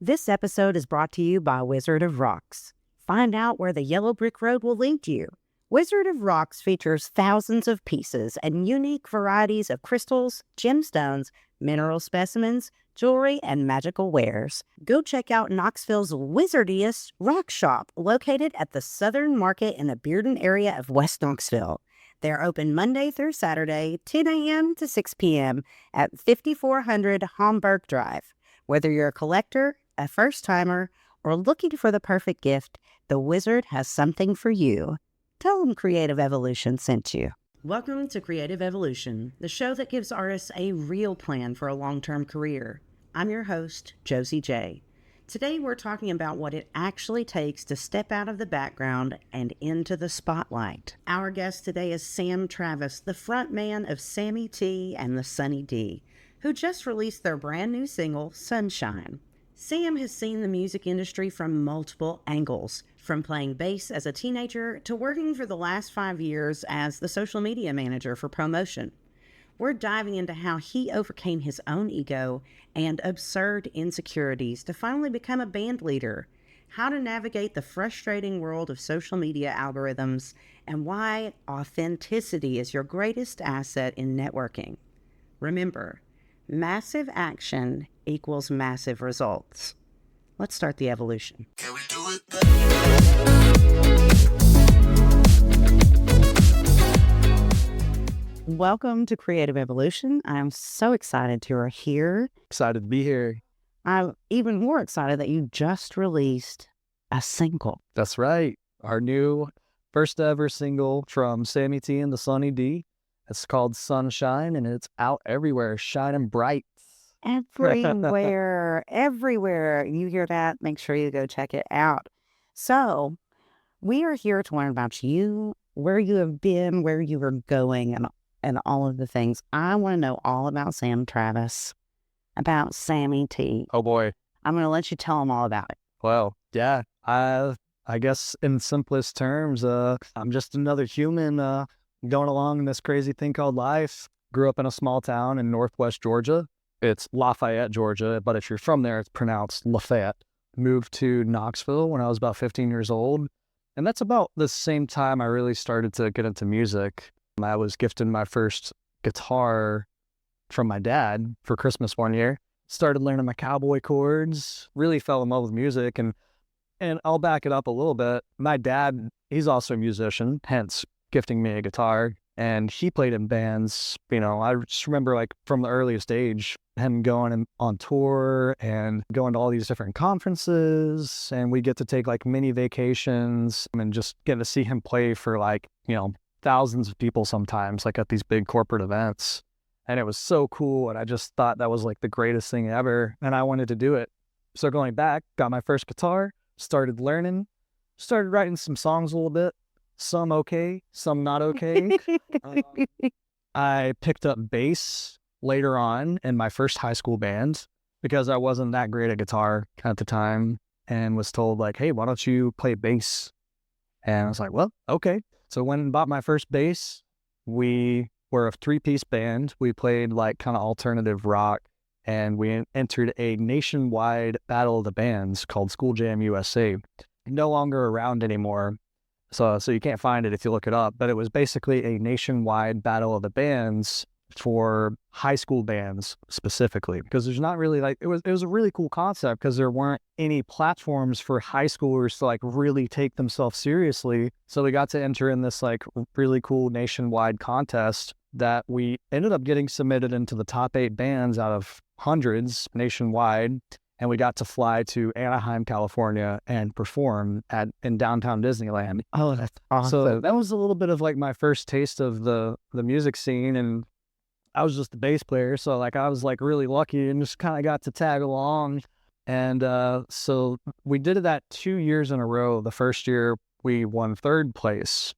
This episode is brought to you by Wizard of Rocks. Find out where the yellow brick road will lead you. Wizard of Rocks features thousands of pieces and unique varieties of crystals, gemstones, mineral specimens, jewelry, and magical wares. Go check out Knoxville's wizardiest rock shop, located at the Southern Market in the Bearden area of West Knoxville. They're open Monday through Saturday, 10 a.m. to 6 p.m. at 5400 Homburg Drive. Whether you're a collector, a first-timer, or looking for the perfect gift, the Wizard has something for you. Tell them Creative Evolution sent you. Welcome to Creative Evolution, the show that gives artists a real plan for a long-term career. I'm your host, Josie J. Today we're talking about what it actually takes to step out of the background and into the spotlight. Our guest today is Sam Travis, the frontman of Sammy T and the Sunny D, who just released their brand new single, Sunshine. Sam has seen the music industry from multiple angles, from playing bass as a teenager to working for the last 5 years as the social media manager for promotion. We're diving into how he overcame his own ego and absurd insecurities to finally become a band leader, how to navigate the frustrating world of social media algorithms, and why authenticity is your greatest asset in networking. Remember, massive action equals massive results. Let's start the evolution. Can we do it? Welcome to Creative Evolution. I'm so excited you are here. Excited to be here. I'm even more excited that you just released a single. That's right. Our new first ever single from Sammy T and the Sunny D. It's called Sunshine, and it's out everywhere, shining bright. Everywhere, everywhere. You hear that? Make sure you go check it out. So, we are here to learn about you, where you have been, where you are going, and all of the things. I want to know all about Sam Travis, about Sammy T. Oh boy. I'm going to let you tell them all about it. Well, yeah. I guess in simplest terms, I'm just another human going along in this crazy thing called life. Grew up in a small town in northwest Georgia. It's Lafayette, Georgia, but if you're from there, it's pronounced Lafayette. Moved to Knoxville when I was about 15 years old. And that's about the same time I really started to get into music. I was gifted my first guitar from my dad for Christmas one year. Started learning my cowboy chords, really fell in love with music. And I'll back it up a little bit. My dad, he's also a musician, hence gifting me a guitar. And he played in bands. I just remember like from the earliest age, him going on tour and going to all these different conferences. And we get to take like mini vacations and just get to see him play for like, thousands of people sometimes, like at these big corporate events. And it was so cool. And I just thought that was like the greatest thing ever. And I wanted to do it. So going back, got my first guitar, started learning, started writing some songs a little bit. Some okay, some not okay. I picked up bass later on in my first high school band because I wasn't that great at guitar at the time and was told like, hey, why don't you play bass? And I was like, well, okay. So went and bought my first bass. We were a 3-piece band. We played like kind of alternative rock, and we entered a nationwide battle of the bands called School Jam USA. No longer around anymore. So you can't find it if you look it up, but it was basically a nationwide battle of the bands for high school bands specifically, because there's not really like, it was a really cool concept because there weren't any platforms for high schoolers to like really take themselves seriously. So we got to enter in this like really cool nationwide contest that we ended up getting submitted into the top 8 bands out of hundreds nationwide. And we got to fly to Anaheim, California, and perform in downtown Disneyland. Oh, that's awesome. So that was a little bit of like my first taste of the music scene. And I was just a bass player. So like I was like really lucky and just kind of got to tag along. And so we did that 2 years in a row. The first year we won 3rd place.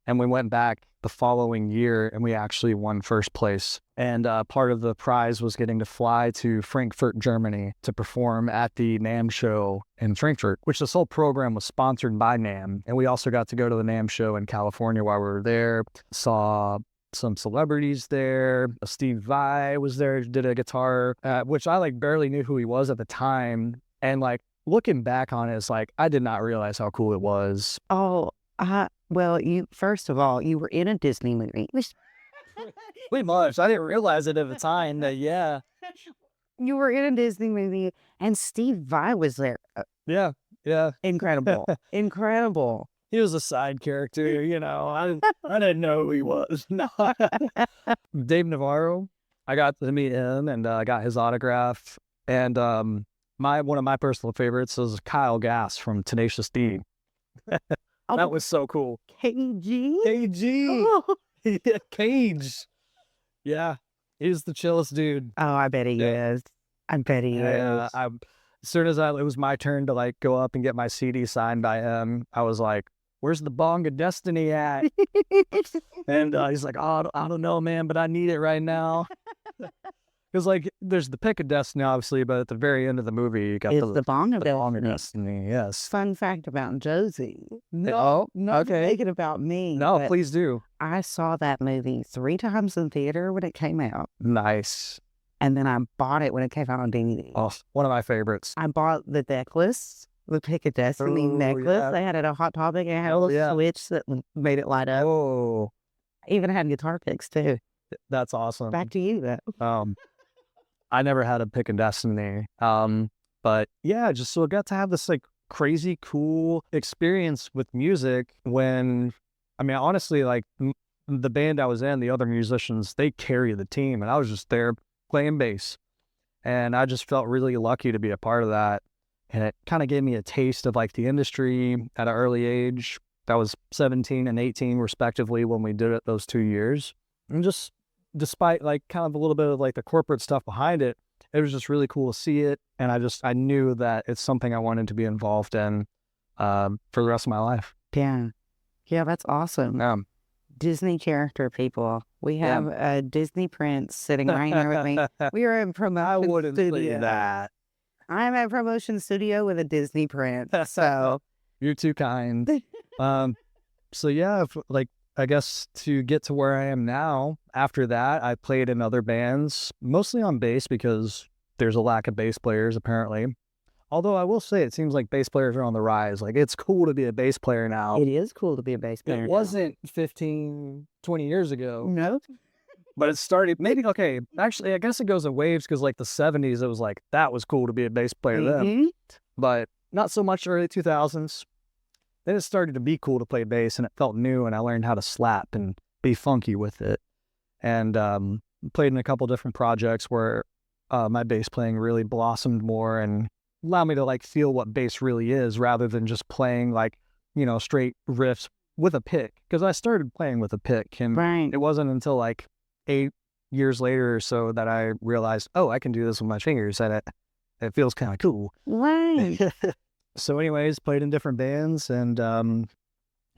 And we went back the following year and we actually won 1st place. And part of the prize was getting to fly to Frankfurt, Germany to perform at the NAMM show in Frankfurt, which this whole program was sponsored by NAMM. And we also got to go to the NAMM show in California while we were there, saw some celebrities there. Steve Vai was there, did a guitar, which I like barely knew who he was at the time. And like looking back on it, it's like I did not realize how cool it was. Oh, well, first of all, you were in a Disney movie. Pretty much. I didn't realize it at the time that You were in a Disney movie, and Steve Vai was there. yeah, yeah. Incredible. Incredible. He was a side character, I didn't know who he was. No. Dave Navarro, I got to meet him and I got his autograph. And one of my personal favorites was Kyle Gass from Tenacious D. Oh, That was so cool. KG? KG. Oh. Yeah, Cage. Yeah, he's the chillest dude. Oh, I bet he is. I bet he Yeah, is. as soon as it was my turn to like go up and get my CD signed by him, I was like, "Where's the Bong of Destiny at?" And he's like, "Oh, I don't know, man, but I need it right now." Because like, there's the pick of Destiny, obviously, but at the very end of the movie, you got It's the Bong of Bong of Destiny. Destiny. Yes. Fun fact about Josie. No, okay. Make it about me. No, but please do. I saw that movie 3 times in theater when it came out. Nice. And then I bought it when it came out on DVD. Oh, one of my favorites. I bought the necklace, the Pick of Destiny necklace. Yeah. They had it at Hot Topic. It had a little switch that made it light up. Oh, I even had guitar picks too. that's awesome. Back to you though. I never had a pick of Destiny. But yeah, just so I got to have this like crazy cool experience with music when, I mean, honestly, like the band I was in, the other musicians, they carry the team and I was just there playing bass. And I just felt really lucky to be a part of that. And it kind of gave me a taste of like the industry at an early age. That was 17 and 18 respectively when we did it those 2 years. And just despite like kind of a little bit of like the corporate stuff behind it, it was just really cool to see it. And I knew that it's something I wanted to be involved in for the rest of my life. Yeah. Yeah, that's awesome. Disney character people. We have a Disney prince sitting right here with me. We are in promotion I wouldn't studio. say that. I'm at promotion studio with a Disney prince. So You're too kind. So yeah, I guess to get to where I am now, after that, I played in other bands, mostly on bass because there's a lack of bass players apparently. Although I will say it seems like bass players are on the rise. Like it's cool to be a bass player now. it is cool to be a bass player. It wasn't 15, 20 years ago, No. but it started maybe, okay, actually I guess it goes in waves because like the 70s, it was like, that was cool to be a bass player then. But not so much early 2000s. Then it started to be cool to play bass and it felt new and I learned how to slap and be funky with it. And played in a couple different projects where my bass playing really blossomed more and allowed me to like feel what bass really is rather than just playing like, straight riffs with a pick. Because I started playing with a pick and Right. it wasn't until like 8 years later or so that I realized, oh, I can do this with my fingers and it feels kind of cool. Right. So anyways, played in different bands and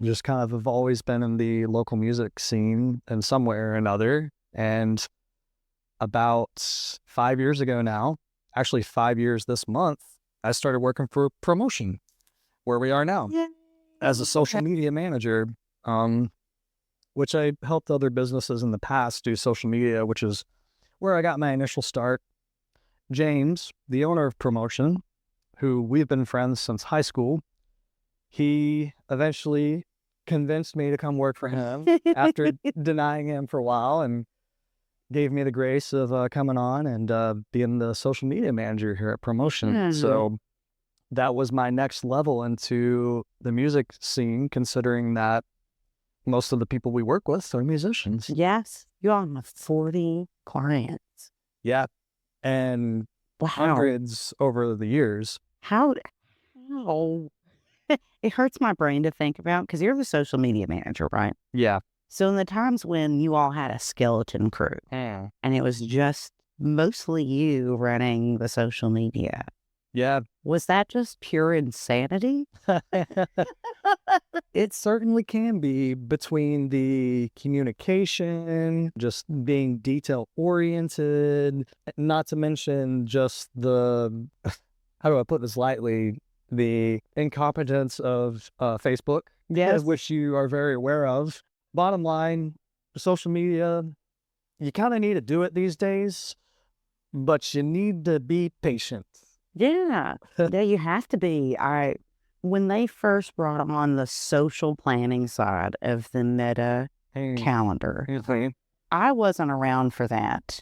just kind of have always been in the local music scene in some way or another. And about 5 years ago now, actually 5 years this month, I started working for Promotion, where we are now, as a social media manager, which I helped other businesses in the past do social media, which is where I got my initial start. James, the owner of Promotion, who we've been friends since high school, he eventually convinced me to come work for him after denying him for a while and gave me the grace of coming on and being the social media manager here at Promotion. So that was my next level into the music scene, considering that most of the people we work with are musicians. Yes. You all have 40 clients. Yeah. And hundreds over the years. How? It hurts my brain to think about because you're the social media manager, right? Yeah. So in the times when you all had a skeleton crew and it was just mostly you running the social media. Yeah. Was that just pure insanity? It certainly can be, between the communication, just being detail oriented, not to mention just the, how do I put this lightly, the incompetence of Facebook, which you are very aware of. Bottom line, social media, you kind of need to do it these days, but you need to be patient. Yeah. Yeah, you have to be. When they first brought on the social planning side of the Meta Hey, calendar, mhm. I wasn't around for that.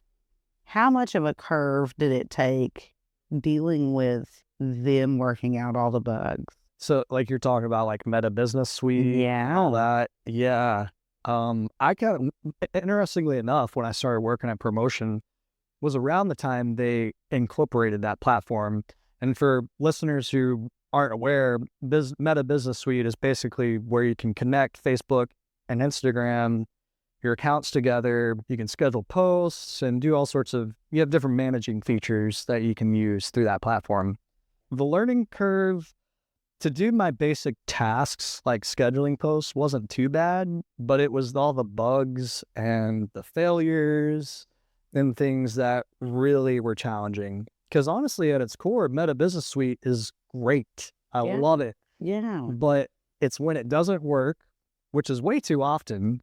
How much of a curve did it take dealing with them working out all the bugs? So, like, you're talking about, like, Meta Business Suite and all Yeah. that. Yeah. I kind of interestingly enough, when I started working at promotion, was around the time they incorporated that platform. And for listeners who aren't aware, Meta Business Suite is basically where you can connect Facebook and Instagram, your accounts together. You can schedule posts and do all sorts of, you have different managing features that you can use through that platform. The learning curve to do my basic tasks like scheduling posts wasn't too bad, but it was all the bugs and the failures and things that really were challenging. Because honestly, at its core, Meta Business Suite is great. I Yeah. love it. Yeah. But it's when it doesn't work, which is way too often,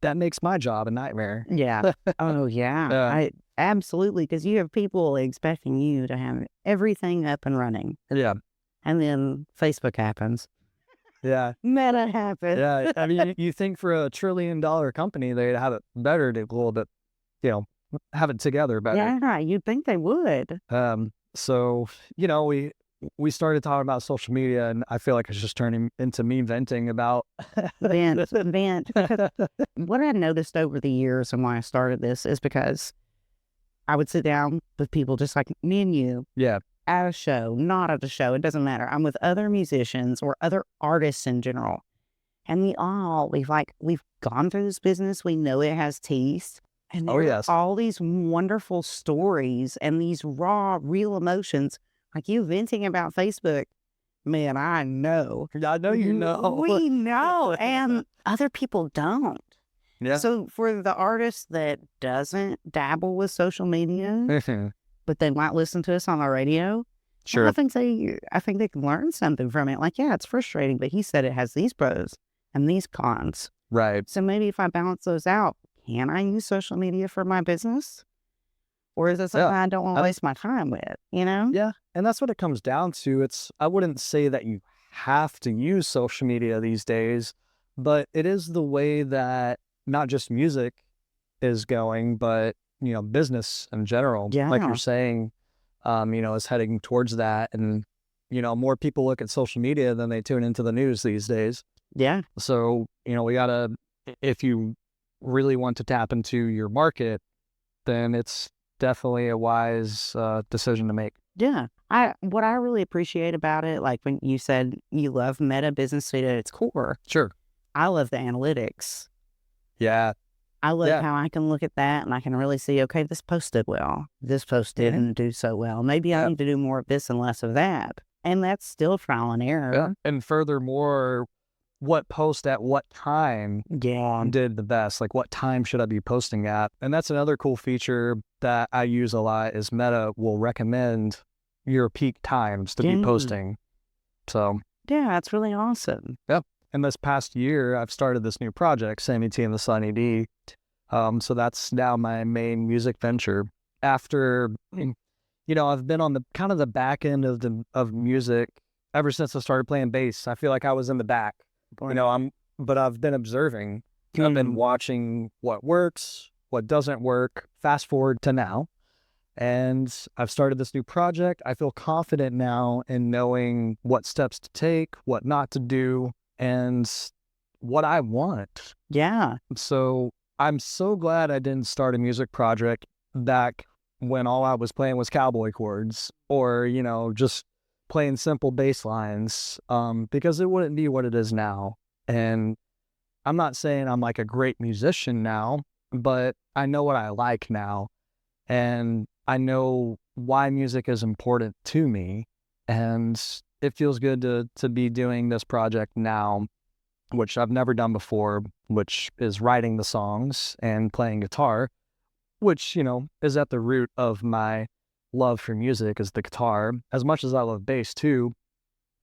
that makes my job a nightmare. Yeah. Oh, yeah. Yeah. I absolutely, because you have people expecting you to have everything up and running. Yeah. And then Facebook happens. Yeah. Meta happens. Yeah. I mean, you think for a $1 trillion company, they'd have it better to a little bit, you know, have it together better. Yeah, you'd think they would. So, we started talking about social media, and I feel like it's just turning into me venting about Vent. Because what I noticed over the years and why I started this is because I would sit down with people just like me and you Yeah. at a show, not at a show. It doesn't matter. I'm with other musicians or other artists in general. And we've gone through this business. We know it has teeth. And Oh, there are yes. all these wonderful stories and these raw, real emotions. Like you venting about Facebook. Man, I know. I know you know. We know. And other people don't. Yeah. So for the artist that doesn't dabble with social media, but they might listen to us on the radio, Sure. I think they can learn something from it. Like, yeah, it's frustrating, but he said it has these pros and these cons. Right. So maybe if I balance those out, can I use social media for my business? Or is it something I don't want to waste my time with, you know? Yeah. And that's what it comes down to. I wouldn't say that you have to use social media these days, but it is the way that not just music is going, but, business in general, like Yeah. you're saying, is heading towards that. And, more people look at social media than they tune into the news these days. Yeah. So, we gotta, if you really want to tap into your market, then it's definitely a wise decision to make. Yeah. What I really appreciate about it, like when you said you love Meta Business Suite at its core, Sure. I love the analytics. Yeah. I love Yeah. how I can look at that and I can really see, okay, this post did well. This post didn't do so well. Maybe I need to do more of this and less of that. And that's still trial and error. Yeah. And furthermore, what post at what time Yeah. did the best? Like, what time should I be posting at? And that's another cool feature that I use a lot is Meta will recommend your peak times to be posting. So yeah, that's really awesome. Yep. And this past year, I've started this new project, Sammy T and the Sunny D. So that's now my main music venture. After, I've been on the kind of the back end of music ever since I started playing bass. I feel like I was in the back. But I've been observing. I've been watching what works, what doesn't work. Fast forward to now, and I've started this new project. I feel confident now in knowing what steps to take, what not to do, and what I want. Yeah. So I'm so glad I didn't start a music project back when all I was playing was cowboy chords or, just playing simple bass lines, because it wouldn't be what it is now. And I'm not saying I'm like a great musician now, but I know what I like now. And I know why music is important to me. And it feels good to be doing this project now, which I've never done before, which is writing the songs and playing guitar, which, is at the root of my love for music is the guitar. As much as I love bass too,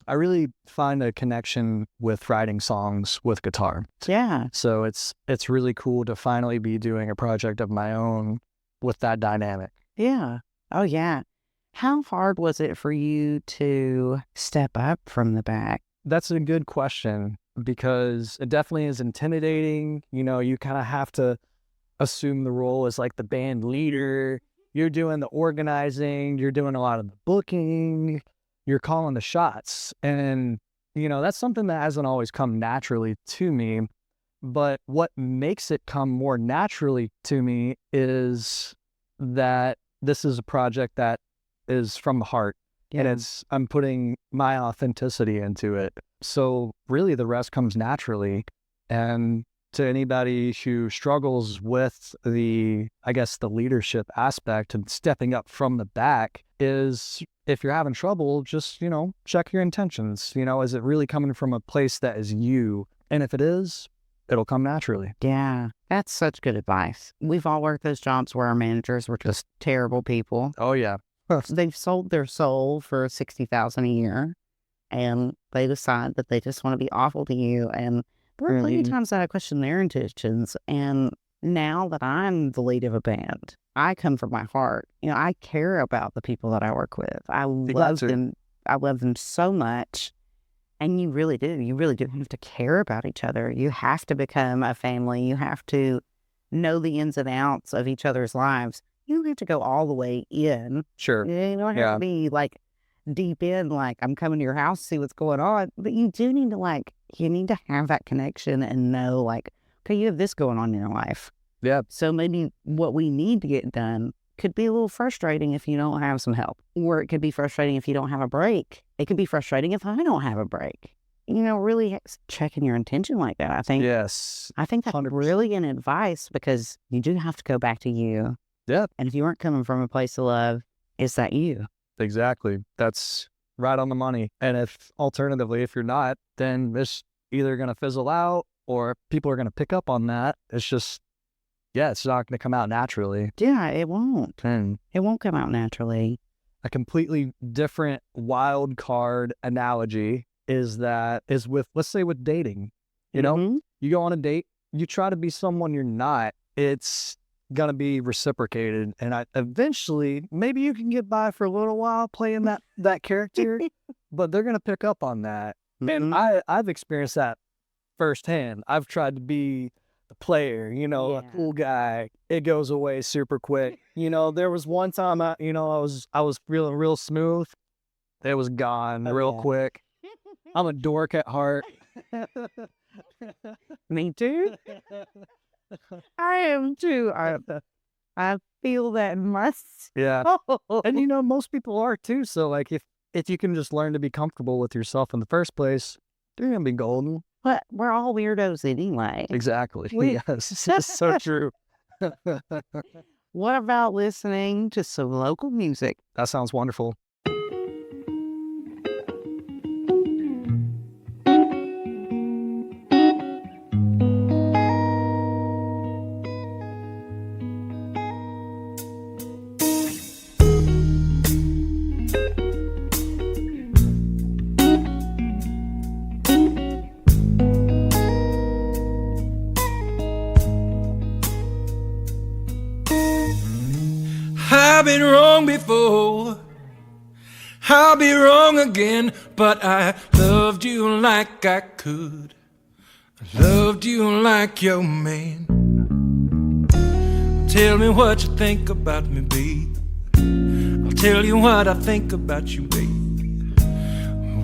I really find a connection with writing songs with guitar. Yeah. So it's really cool to finally be doing a project of my own with that dynamic. Yeah. Oh, yeah. How hard was it for you to step up from the back? That's a good question because it definitely is intimidating. You know, you kind of have to assume the role as like the band leader. You're doing the organizing, you're doing a lot of the booking, you're calling the shots. And, you know, that's something that hasn't always come naturally to me. But what makes it come more naturally to me is that this is a project that is from the heart. And I'm putting my authenticity into it. So really the rest comes naturally. And to anybody who struggles with the leadership aspect and stepping up from the back is, if you're having trouble, just, check your intentions. Is it really coming from a place that is you? And if it is, it'll come naturally. Yeah, that's such good advice. We've all worked those jobs where our managers were just terrible people. Oh, yeah. They've sold their soul for $60,000 a year, and they decide that they just want to be awful to you. And there were plenty of times that I questioned their intentions. And now that I'm the lead of a band, I come from my heart. I care about the people that I work with. I love them. I love them so much. And you really do. You really do have to care about each other. You have to become a family. You have to know the ins and outs of each other's lives. You don't have to go all the way in. Sure. You don't have to be like deep in, like I'm coming to your house to see what's going on. But you do need to you need to have that connection and know okay, you have this going on in your life. Yeah. So maybe what we need to get done could be a little frustrating if you don't have some help. Or it could be frustrating if you don't have a break. It could be frustrating if I don't have a break. Really checking your intention like that. I think that's 100%. Really an advice, because you do have to go back to you. Yeah. And if you aren't coming from a place of love, is that you? Exactly. That's right on the money. And if you're not, then it's either going to fizzle out or people are going to pick up on that. It's just, it's not going to come out naturally. Yeah, it won't. And it won't come out naturally. A completely different wild card analogy is with, let's say, with dating. You go on a date, you try to be someone you're not. It's going to be reciprocated. And eventually, maybe you can get by for a little while playing that character, but they're going to pick up on that. And I've experienced that firsthand. I've tried to be the player, a cool guy. It goes away super quick. There was one time I was feeling real smooth. It was gone real quick. I'm a dork at heart. Me too. I am too. I feel that much. Yeah. And most people are too. So if you can just learn to be comfortable with yourself in the first place, you're gonna be golden. But we're all weirdos anyway. Exactly. Yes. It's so true. What about listening to some local music? That sounds wonderful. I've been wrong before, I'll be wrong again, but I loved you like I could. I loved you like your man. Tell me what you think about me, babe. I'll tell you what I think about you, babe.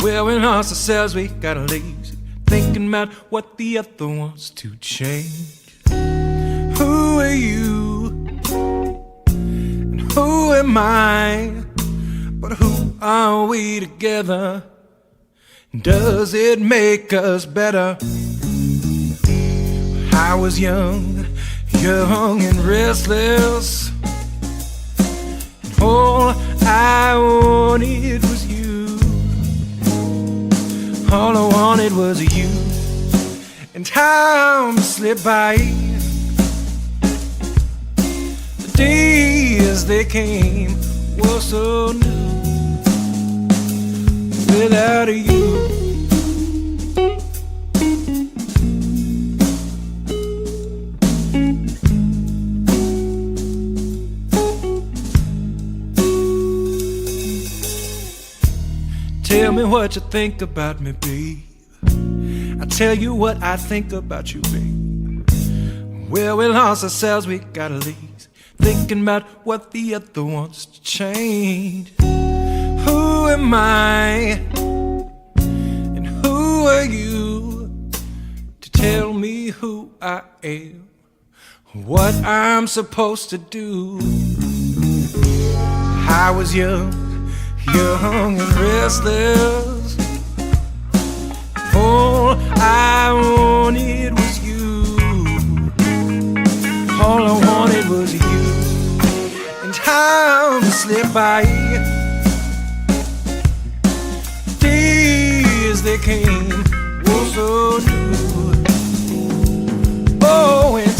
Well, we lost ourselves, we got lazy, thinking about what the other wants to change. Who are you? Who am I? But who are we together? Does it make us better? I was young and restless, and all I wanted was you. All I wanted was you. And time slipped by. Days they came were so new without you. Tell me what you think about me, babe. I tell you what I think about you, babe. Well, we lost ourselves, we gotta leave, thinking about what the other wants to change. Who am I? And who are you to tell me who I am, what I'm supposed to do? I was young and restless. All I wanted was you. All I wanted was you. And time slipped by. Days they came, oh so new. Oh, and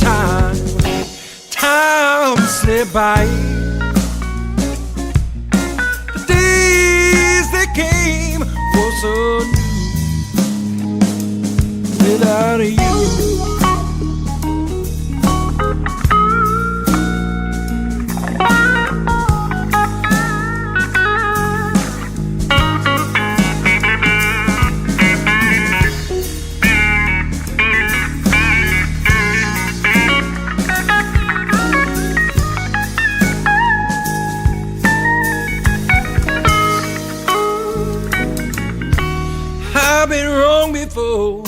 time slipped by. Came for so new without you. I've been wrong before,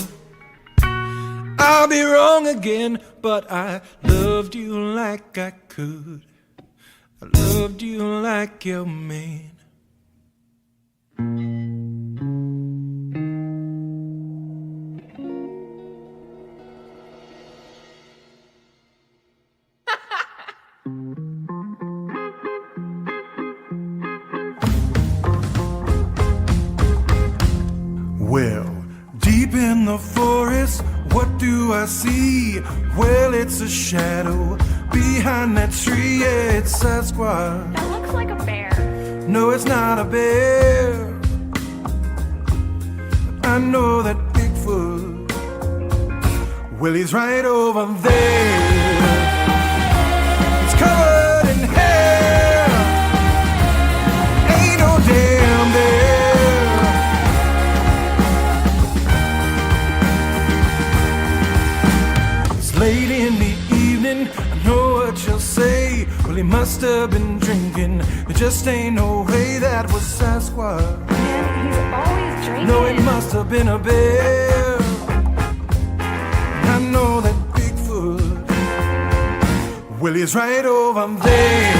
I'll be wrong again, but I loved you like I could. I loved you like your man. Well, deep in the forest, what do I see? Well, it's a shadow behind that tree. Yeah, it's Sasquatch. That looks like a bear. No, it's not a bear. I know that Bigfoot. Well, he's right over there. He's covered in hair. Ain't no damn bear. Late in the evening, I know what you'll say. Well, he must have been drinking. There just ain't no way that was Sasquatch. Man, he's always drinking. No, it must have been a bear. I know that Bigfoot. Well, he's right over there.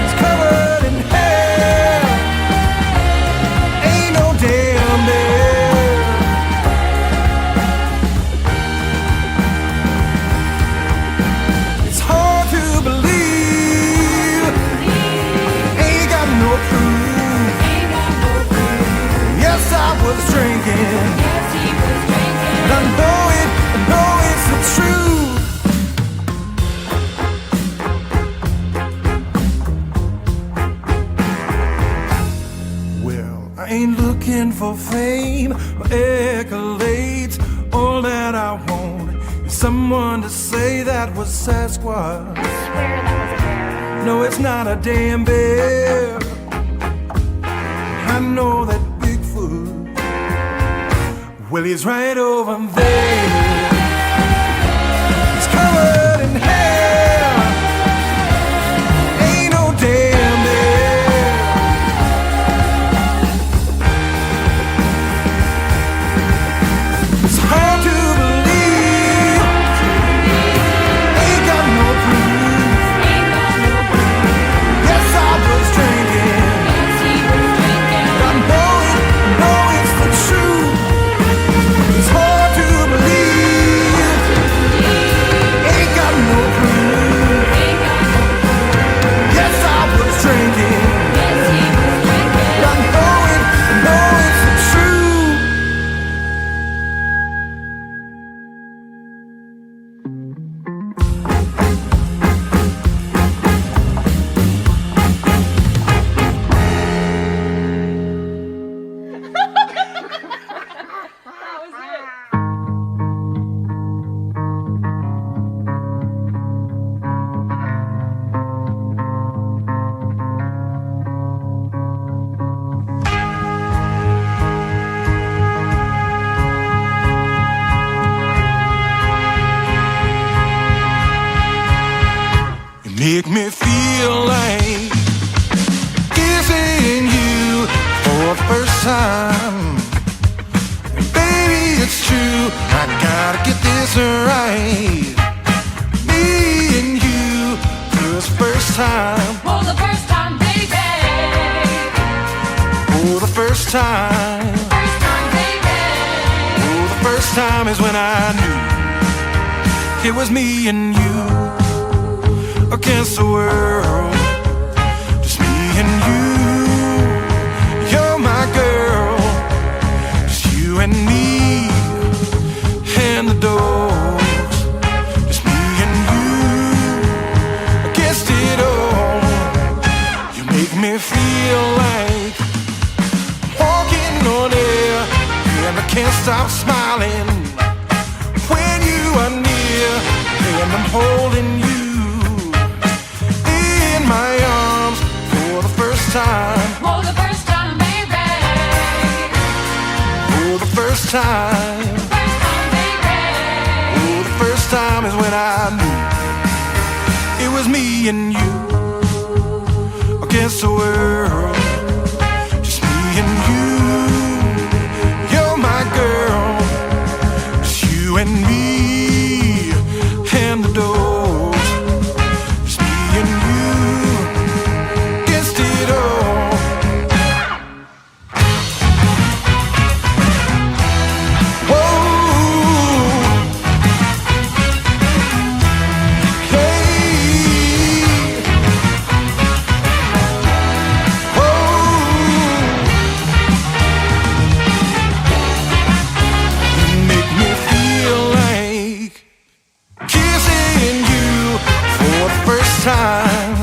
He's covered in hair. Ain't no damn bear. I was drinking. Yes, he was drinking. I know it's the truth. Well, I ain't looking for fame or accolades. All that I want is someone to say that was Sasquatch. I swear that was a bear. No, it's not a damn bear. I know that Bigfoot. Well, he's right over there. He's covered in hair. Ain't no damn bear. It's hard to believe. Ain't got no proof. Yes, I was drinking. Yes, he was drinking. I know it's the truth. It's hard to believe. make me feel like kissing you for the first time. Baby, it's true, I gotta get this right. Me and you for the first time. For the first time, baby. For the first time. First time, baby. For the first time is when I knew it was me and you against the world. Just me and you. You're my girl. Just you and me. And the doors. Just me and you against it all. You make me feel like walking on air, and I can't stop smiling when you are near, and I'm holding you in my arms for the first time. For the first time, baby. For the first time. First time, baby. For the first time is when I knew it was me and you against the world. Just me and you. You're my girl. Just you and me. And the doors. Just me and you against it all. Whoa. Make me feel like kissing you for the first time.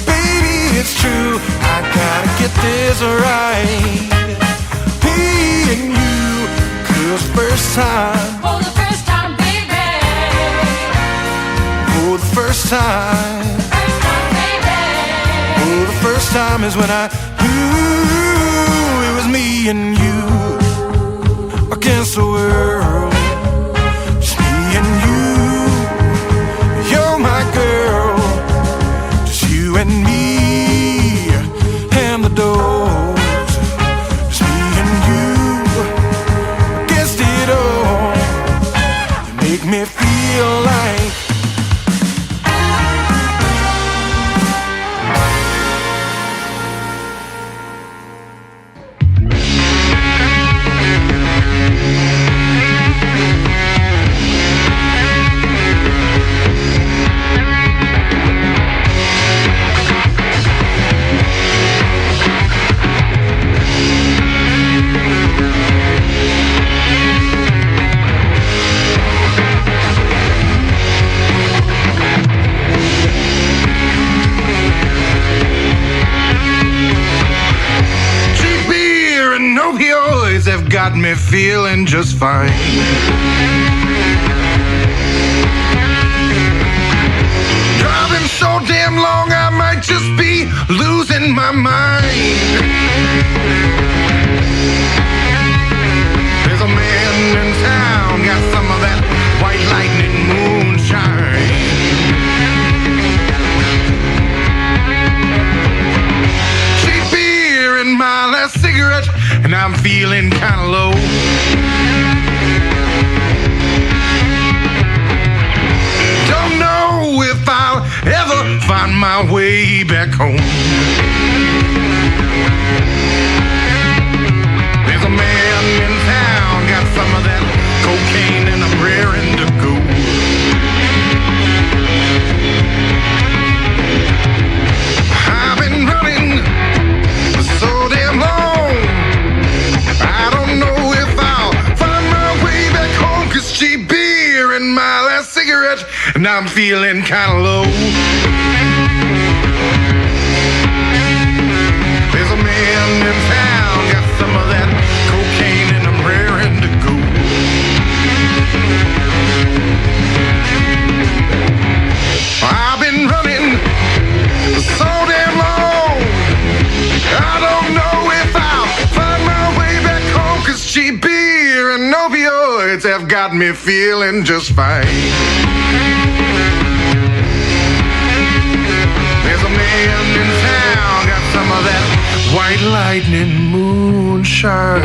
Baby, it's true, I gotta get this right. Me and you, 'cause first time. For the first time, baby. For the first time. First time, baby. For the first time is when I knew it was me and you against the world. Just me and you. You're my girl. Just you and me. And the doors. Just me and you against it all. You make me feel like cheap beer and opioids have got me feeling just fine. Driving so damn long I might just be losing my mind. There's a man in town got some of that white lightning moonshine. Cheap beer and my last cigarette, and I'm feeling kinda low. Don't know if I'll ever find my way back home. There's a man in town got some of that cocaine, and I'm raring to go. I've been running so damn long, I don't know if I'll find my way back home. 'Cause cheap beer and my last cigarette, and I'm feeling kinda low. There's a man in town got some of that cocaine, and I'm raring to go. I've been running so damn long, I don't know if I'll find my way back home. 'Cause cheap beer and opioids have got me feeling just fine. There's a man in town got some of that white lightning moonshine.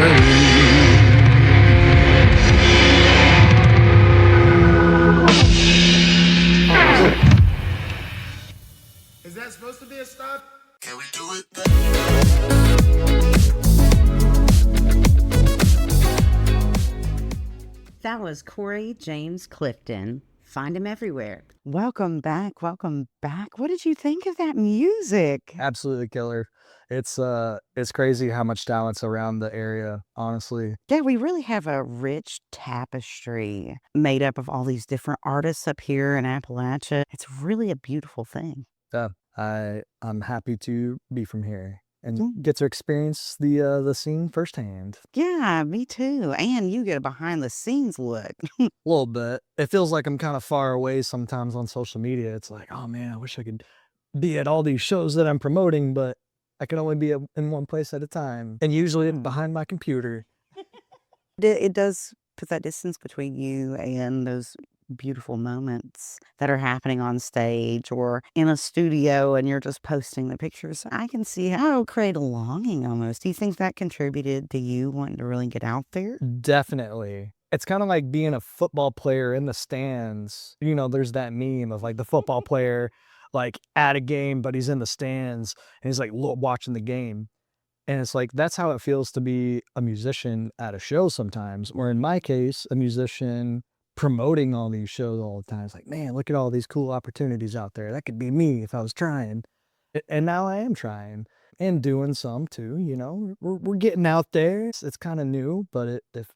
Is that supposed to be a stop? Can we do it? That was Corey James Clifton. Find him everywhere. Welcome back. Welcome back. What did you think of that music? Absolutely killer. It's crazy how much talent's around the area, honestly. Yeah, we really have a rich tapestry made up of all these different artists up here in Appalachia. It's really a beautiful thing. Yeah, I'm happy to be from here and Mm. get to experience the scene firsthand. Yeah, me too. And you get a behind the scenes look. A little bit. It feels like I'm kind of far away sometimes on social media. It's like, oh man, I wish I could be at all these shows that I'm promoting, but I can only be in one place at a time. And usually it's behind my computer. It does put that distance between you and those beautiful moments that are happening on stage or in a studio and you're just posting the pictures. I can see how it'll create a longing almost. Do you think that contributed to you wanting to really get out there? Definitely. It's kind of like being a football player in the stands. You know, there's that meme of like the football player like at a game, but he's in the stands and he's like watching the game. And it's like, that's how it feels to be a musician at a show sometimes, or in my case, a musician promoting all these shows all the time. It's like, man, look at all these cool opportunities out there. That could be me if I was trying. And now I am trying and doing some too, you know, we're getting out there. It's kind of new, but if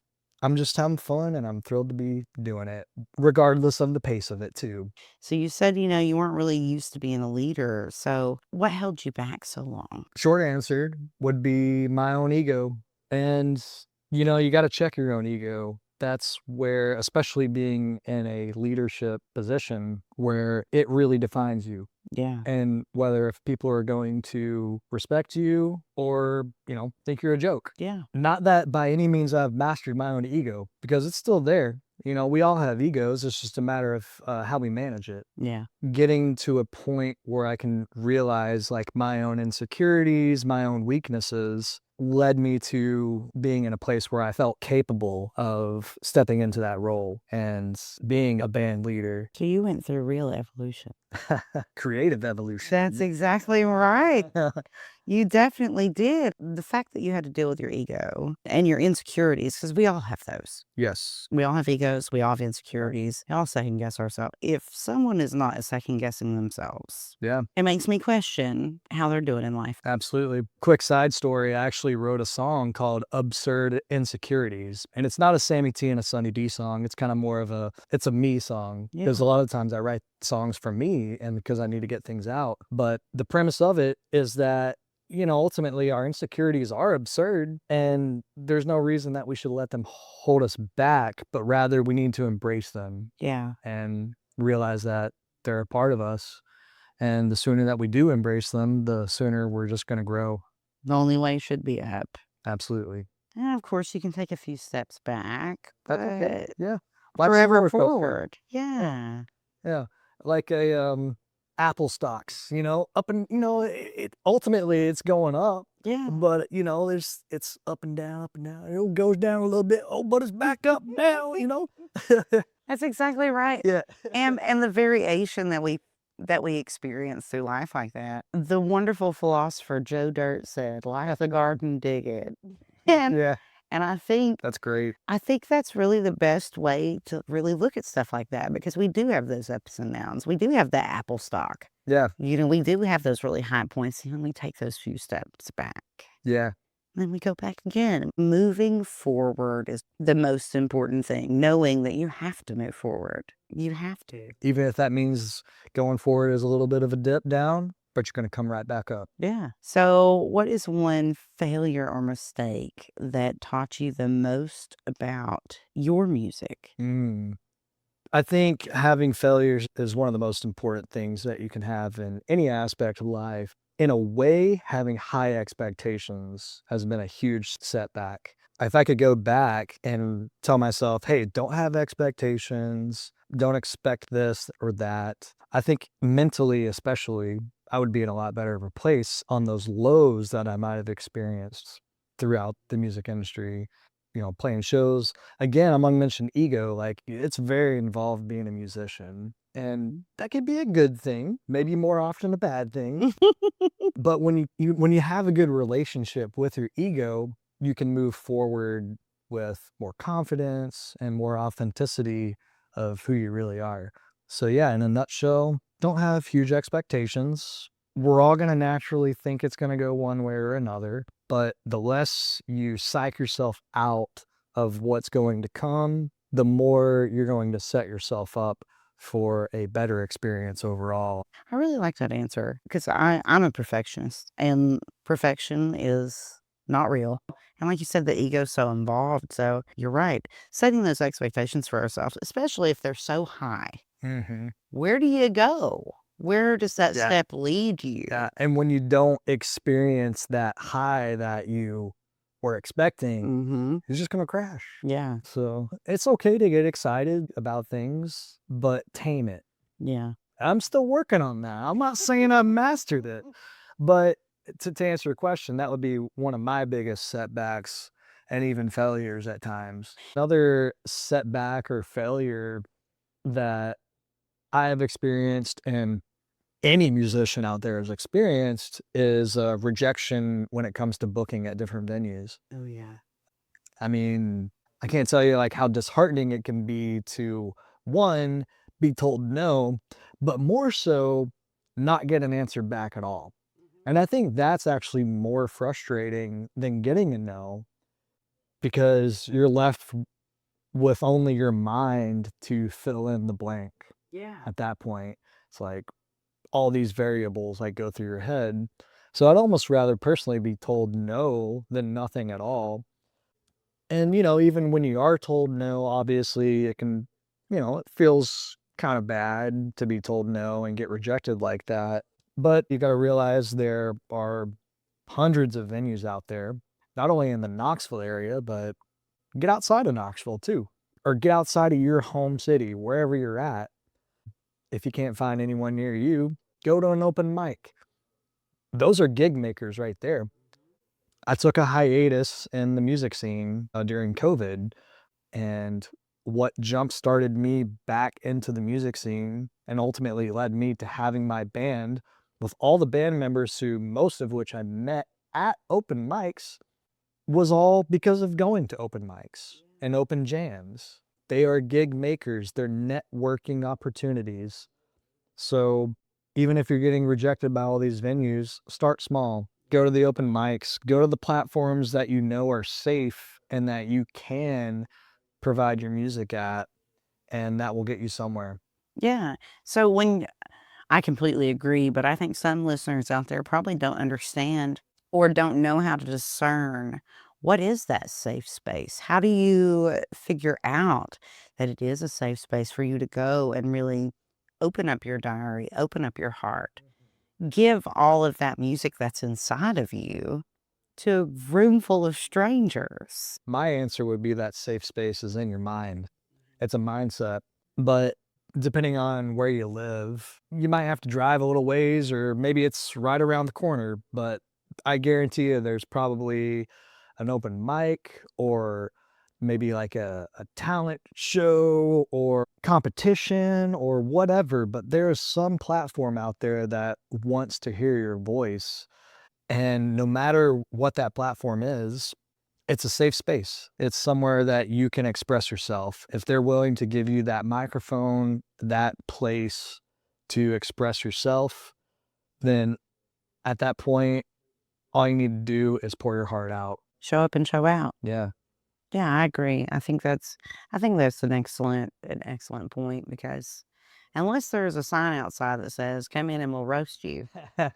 I'm just having fun and I'm thrilled to be doing it, regardless of the pace of it too. So you said, you weren't really used to being a leader. So what held you back so long? Short answer would be my own ego. And, you know, you got to check your own ego. That's where, especially being in a leadership position, where it really defines you. Yeah. And whether if people are going to respect you or, you know, think you're a joke. Yeah. Not that by any means I've mastered my own ego, because it's still there. You know, we all have egos. It's just a matter of how we manage it. Yeah. Getting to a point where I can realize like my own insecurities, my own weaknesses led me to being in a place where I felt capable of stepping into that role and being a band leader. So you went through real evolution. Creative evolution. That's exactly right. You definitely did. The fact that you had to deal with your ego and your insecurities, because we all have those. Yes. We all have egos. We all have insecurities. We all second guess ourselves. If someone is not second guessing themselves, Yeah, it makes me question how they're doing in life. absolutely. Quick side story. I actually wrote a song called Absurd Insecurities. And it's not a Sammy T and a Sunny D song. It's kind of more of it's a me song. Yeah. Because a lot of times I write songs for me and because I need to get things out. But the premise of it is that, you know, ultimately our insecurities are absurd and there's no reason that we should let them hold us back, but rather we need to embrace them Yeah. and realize that they're a part of us. And the sooner that we do embrace them, the sooner we're just going to grow. The only way should be up. Absolutely. And of course, you can take a few steps back, but Yeah. Life's a forever roller coaster. forward. Yeah. Yeah. Like Apple stocks, you know, up and, you know, it ultimately it's going up. Yeah. But, you know, it's up and down, up and down. It goes down a little bit. Oh, but it's back up now, you know? That's exactly right. Yeah. And the variation that we experience through life like that. The wonderful philosopher Joe Dirt said, "Life's a garden, dig it." And Yeah. and I think That's great. that's really the best way to really look at stuff like that, because we do have those ups and downs. We do have the Apple stock. Yeah. You know, we do have those really high points, and we take those few steps back. Yeah. Then we go back again. Moving forward is the most important thing, knowing that you have to move forward. You have to. Even if that means going forward is a little bit of a dip down, but you're going to come right back up. Yeah. So, what is one failure or mistake that taught you the most about your music? I think having failures is one of the most important things that you can have in any aspect of life. In a way, having high expectations has been a huge setback. If I could go back and tell myself, hey, don't have expectations, don't expect this or that, I think mentally especially, I would be in a lot better of a place on those lows that I might have experienced throughout the music industry, playing shows. Again, among mentioned ego, like it's very involved being a musician. And that could be a good thing, maybe more often a bad thing. But when you have a good relationship with your ego, you can move forward with more confidence and more authenticity of who you really are. So yeah, in a nutshell, don't have huge expectations. We're all going to naturally think it's going to go one way or another, but the less you psych yourself out of what's going to come, the more you're going to set yourself up for a better experience overall. I really like that answer because I'm a perfectionist and perfection is not real. And like you said, the ego's so involved. So you're right. Setting those expectations for ourselves, especially if they're so high, Mm-hmm. where do you go? Where does that Yeah. step lead you? Yeah, and when you don't experience that high that you were expecting, Mm-hmm. it's just gonna crash. Yeah. So it's okay to get excited about things, but tame it. Yeah. I'm still working on that. I'm not saying I've mastered it, but to answer your question, that would be one of my biggest setbacks and even failures at times. Another setback or failure that I have experienced and any musician out there has experienced is rejection when it comes to booking at different venues. Oh, yeah. I mean, I can't tell you like how disheartening it can be to one, be told no, but more so not get an answer back at all. And I think that's actually more frustrating than getting a no because you're left with only your mind to fill in the blank Yeah. at that point. It's like, all these variables like go through your head. So I'd almost rather personally be told no than nothing at all. And even when you are told no, obviously it can, it feels kind of bad to be told no and get rejected like that. But you got to realize there are hundreds of venues out there, not only in the Knoxville area, but get outside of Knoxville too, or get outside of your home city, wherever you're at. If you can't find anyone near you, go to an open mic. Those are gig makers right there. I took a hiatus in the music scene during COVID, and what jump started me back into the music scene and ultimately led me to having my band with all the band members who most of which I met at open mics was all because of going to open mics and open jams. They are gig makers, they're networking opportunities. So even if you're getting rejected by all these venues, start small. Go to the open mics, go to the platforms that you know are safe and that you can provide your music at, and that will get you somewhere. Yeah. So when I completely agree, but I think some listeners out there probably don't understand or don't know how to discern what is that safe space? How do you figure out that it is a safe space for you to go and really open up your diary, open up your heart, give all of that music that's inside of you to a room full of strangers? My answer would be that safe space is in your mind. It's a mindset. But depending on where you live, you might have to drive a little ways or maybe it's right around the corner. But I guarantee you there's probably an open mic or maybe like a talent show or competition or whatever. But there is some platform out there that wants to hear your voice. And no matter what that platform is, it's a safe space. It's somewhere that you can express yourself. If they're willing to give you that microphone, that place to express yourself, then at that point, all you need to do is pour your heart out. Show up and show out. Yeah. Yeah, I agree. I think that's an excellent point because unless there's a sign outside that says "Come in and we'll roast you," I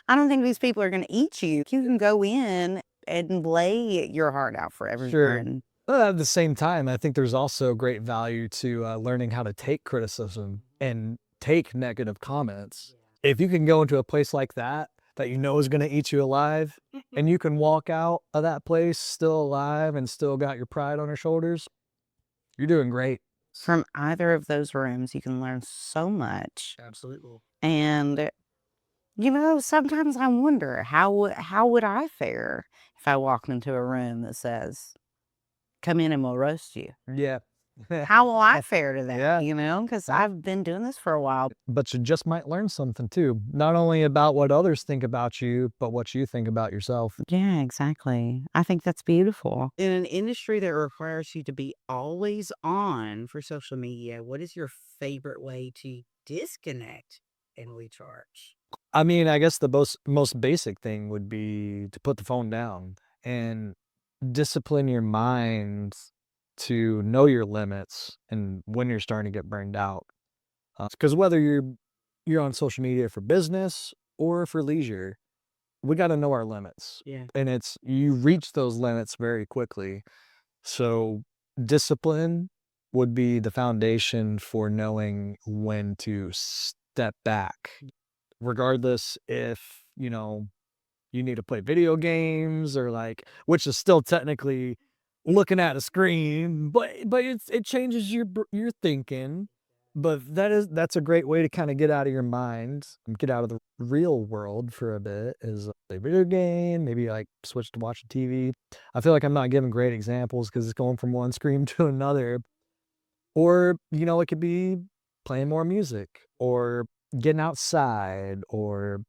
don't think these people are going to eat you. You can go in and lay your heart out for Sure. everyone. But at the same time, I think there's also great value to learning how to take criticism and take negative comments. If you can go into a place like that, that you know is going to eat you alive, and you can walk out of that place still alive and still got your pride on your shoulders, you're doing great. From either of those rooms, you can learn so much. Absolutely. And Sometimes I wonder how would I fare if I walked into a room that says, "Come in and we'll roast you." Yeah. How will I fare to that? Yeah. Because I've been doing this for a while. But you just might learn something too, not only about what others think about you, but what you think about yourself. Yeah, exactly. I think that's beautiful. In an industry that requires you to be always on for social media, what is your favorite way to disconnect and recharge? I mean, I guess the most basic thing would be to put the phone down and discipline your mind to know your limits and when you're starting to get burned out. Because whether you're on social media for business or for leisure, we got to know our limits. Yeah. And it's you reach those limits very quickly. So discipline would be the foundation for knowing when to step back, regardless if, you need to play video games or like, which is still technically looking at a screen, but it changes your thinking. But that's a great way to kind of get out of your mind and get out of the real world for a bit is play video game, maybe like switch to watching TV. I feel like I'm not giving great examples because it's going from one screen to another. Or, it could be playing more music or getting outside or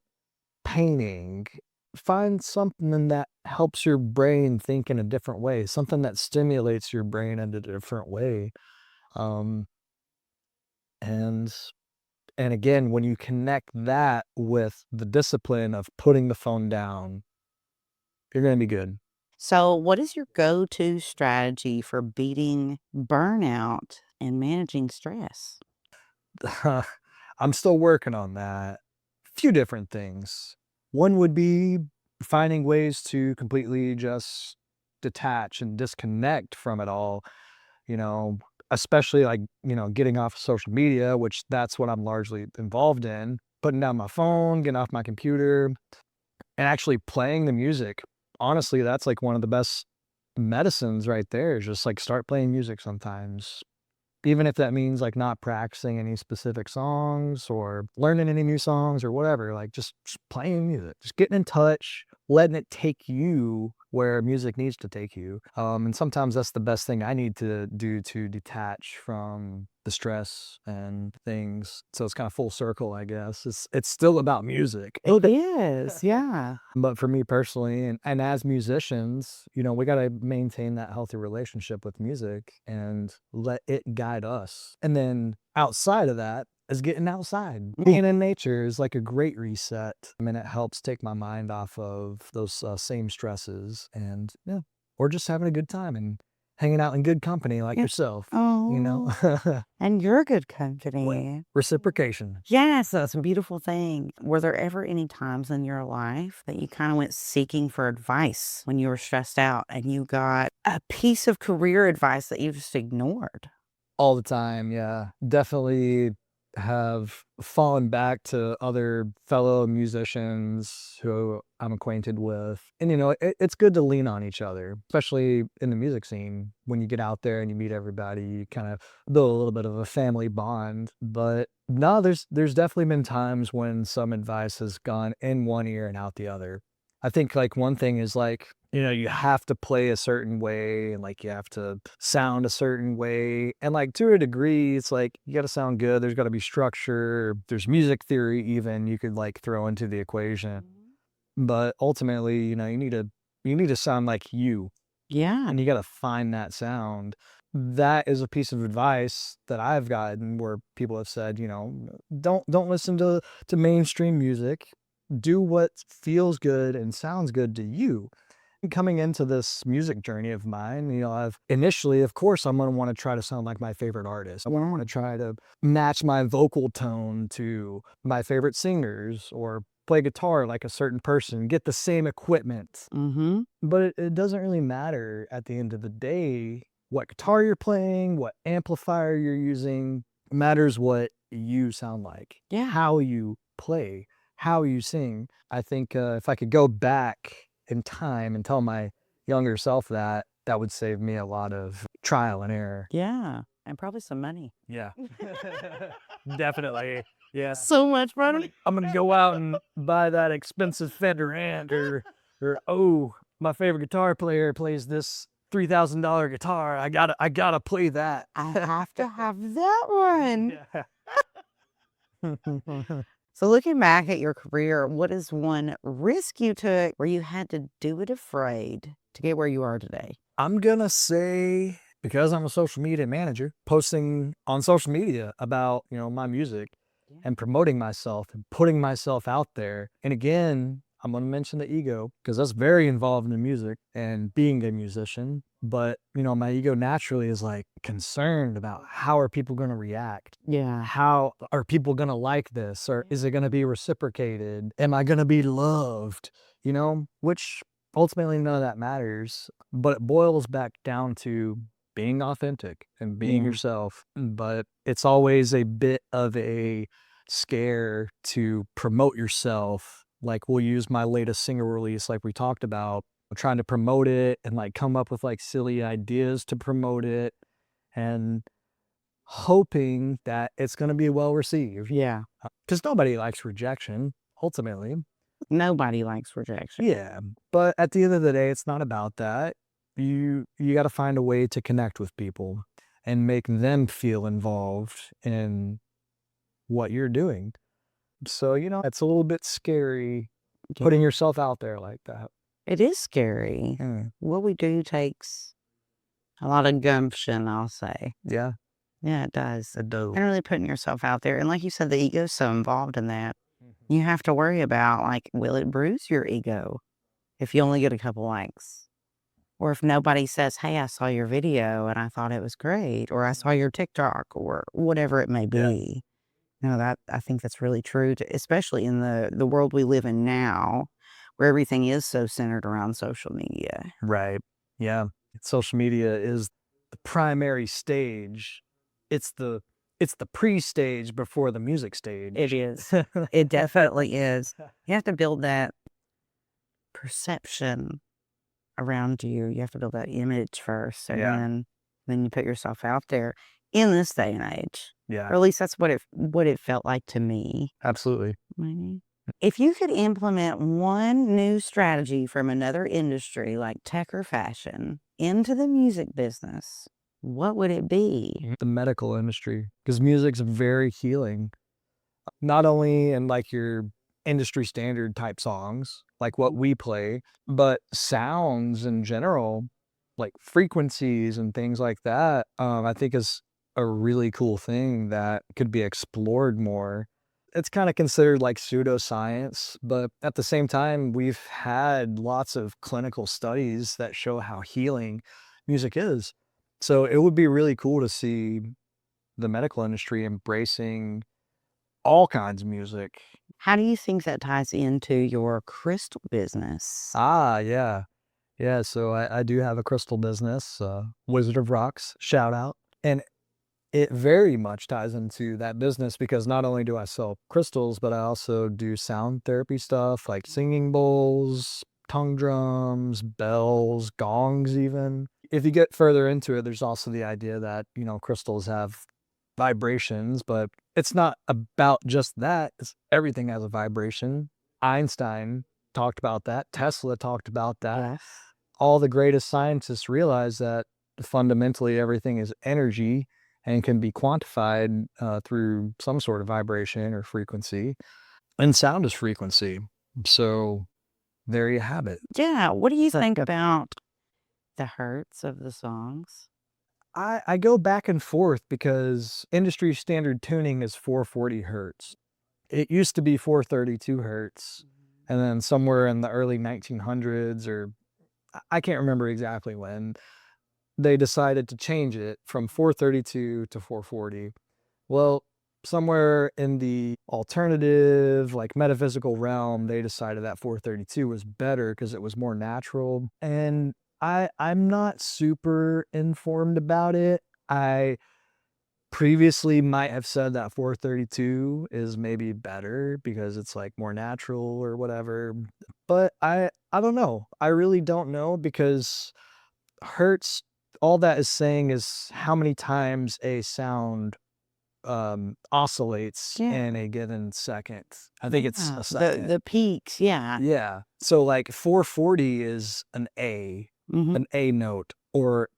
painting. Find something that helps your brain think in a different way, something that stimulates your brain in a different way. Um, and and again, when you connect that with the discipline of putting the phone down, you're gonna be good. So, what is your go-to strategy for beating burnout and managing stress? I'm still working on that. Few different things. One would be finding ways to completely just detach and disconnect from it all, you know, especially like, getting off social media, which that's what I'm largely involved in, putting down my phone, getting off my computer, and actually playing the music. Honestly, that's like one of the best medicines right there, is just like start playing music sometimes. Even if that means, like, not practicing any specific songs or learning any new songs or whatever, like, just playing music, just getting in touch, letting it take you where music needs to take you. And sometimes that's the best thing I need to do to detach from the stress and things. So it's kinda full circle, I guess. It's still about music. It is, yeah. But for me personally, and as musicians, we gotta maintain that healthy relationship with music and let it guide us. And then outside of that is getting outside. Being in nature is like a great reset. I mean, it helps take my mind off of those same stresses and yeah, or just having a good time and hanging out in good company like Yeah. yourself, Oh, and you're good company. Reciprocation. Yes, that's a beautiful thing. Were there ever any times in your life that you kind of went seeking for advice when you were stressed out and you got a piece of career advice that you just ignored? All the time, yeah. Definitely have fallen back to other fellow musicians who I'm acquainted with. And, it's good to lean on each other, especially in the music scene. When you get out there and you meet everybody, you kind of build a little bit of a family bond. But no, there's definitely been times when some advice has gone in one ear and out the other. I think like one thing is like, you have to play a certain way and like you have to sound a certain way. And like to a degree, it's like you got to sound good. There's got to be structure. There's music theory, even you could like throw into the equation. But ultimately, you need to sound like you Yeah. and you got to find that sound. That is a piece of advice that I've gotten where people have said, don't listen to mainstream music. Do what feels good and sounds good to you. Coming into this music journey of mine, I've initially, of course, I'm going to want to try to sound like my favorite artist. I want to try to match my vocal tone to my favorite singers or play guitar like a certain person, get the same equipment. Mm-hmm. But it doesn't really matter at the end of the day what guitar you're playing, what amplifier you're using. It matters what you sound like, Yeah. how you play, how you sing. I think if I could go back in time and tell my younger self that would save me a lot of trial and error. Yeah. And probably some money. Yeah. Definitely. Yeah. So much money. I'm gonna go out and buy that expensive Fender amp, or oh, my favorite guitar player plays this $3,000 guitar. I gotta play that. I have to have that one. Yeah. So looking back at your career, what is one risk you took where you had to do it afraid to get where you are today? I'm gonna say, because I'm a social media manager, posting on social media about, my music and promoting myself and putting myself out there. And again, I'm gonna mention the ego because that's very involved in the music and being a musician. But, my ego naturally is like concerned about how are people gonna react? Yeah. How are people gonna like this? Or is it gonna be reciprocated? Am I gonna be loved? Which ultimately none of that matters, but it boils back down to being authentic and being Yeah. yourself. But it's always a bit of a scare to promote yourself. Like, we'll use my latest single release, like we talked about, trying to promote it and like come up with like silly ideas to promote it and hoping that it's going to be well received. Yeah. Because nobody likes rejection, ultimately. Nobody likes rejection. Yeah, but at the end of the day, it's not about that. You got to find a way to connect with people and make them feel involved in what you're doing. So, it's a little bit scary putting yourself out there like that. It is scary. Mm, What we do takes a lot of gumption, I'll say. yeah, Yeah, it does. it does. And really putting yourself out there. And like you said, the ego's so involved in that. You have to worry about, like, will it bruise your ego if you only get a couple likes? Or if nobody says, hey, I saw your video and I thought it was great, or I saw your TikTok, or whatever it may Yeah. be. No, I think that's really true, especially in the world we live in now, where everything is so centered around social media. Right. Yeah. Social media is the primary stage. It's the pre-stage before the music stage. It is. It definitely is. You have to build that perception around you. You have to build that image first, and Yeah. then you put yourself out there in this day and age. Or Yeah, at least that's what it felt like to me. absolutely. Maybe. If you could implement one new strategy from another industry like tech or fashion into the music business, what would it be? The medical industry, because music's very healing. Not only in like your industry standard type songs, like what we play, but sounds in general, like frequencies and things like that, I think is a really cool thing that could be explored more. It's kind of considered like pseudoscience, but at the same time, we've had lots of clinical studies that show how healing music is. So it would be really cool to see the medical industry embracing all kinds of music. How do you think that ties into your crystal business? Ah, yeah. Yeah, so I do have a crystal business, Wizard of Rocks, shout out. And it very much ties into that business because not only do I sell crystals, but I also do sound therapy stuff like singing bowls, tongue drums, bells, gongs even. If you get further into it, there's also the idea that, crystals have vibrations, but it's not about just that. It's everything has a vibration. Einstein talked about that. Tesla talked about that. Yes. All the greatest scientists realize that fundamentally everything is energy and can be quantified through some sort of vibration or frequency. And sound is frequency. So there you have it. Yeah. What do you think about the hertz of the songs? I go back and forth because industry standard tuning is 440 hertz. It used to be 432 hertz. And then somewhere in the early 1900s, or I can't remember exactly when, they decided to change it from 432 to 440. Well, somewhere in the alternative, like metaphysical realm, they decided that 432 was better because it was more natural. And I'm not super informed about it. I previously might have said that 432 is maybe better because it's like more natural or whatever. But I don't know. I really don't know because hertz, all that is saying is how many times a sound oscillates Yeah. in a given second. I think it's Yeah, a second. the peaks, yeah. Yeah. So like 440 is an Mhm. A note, or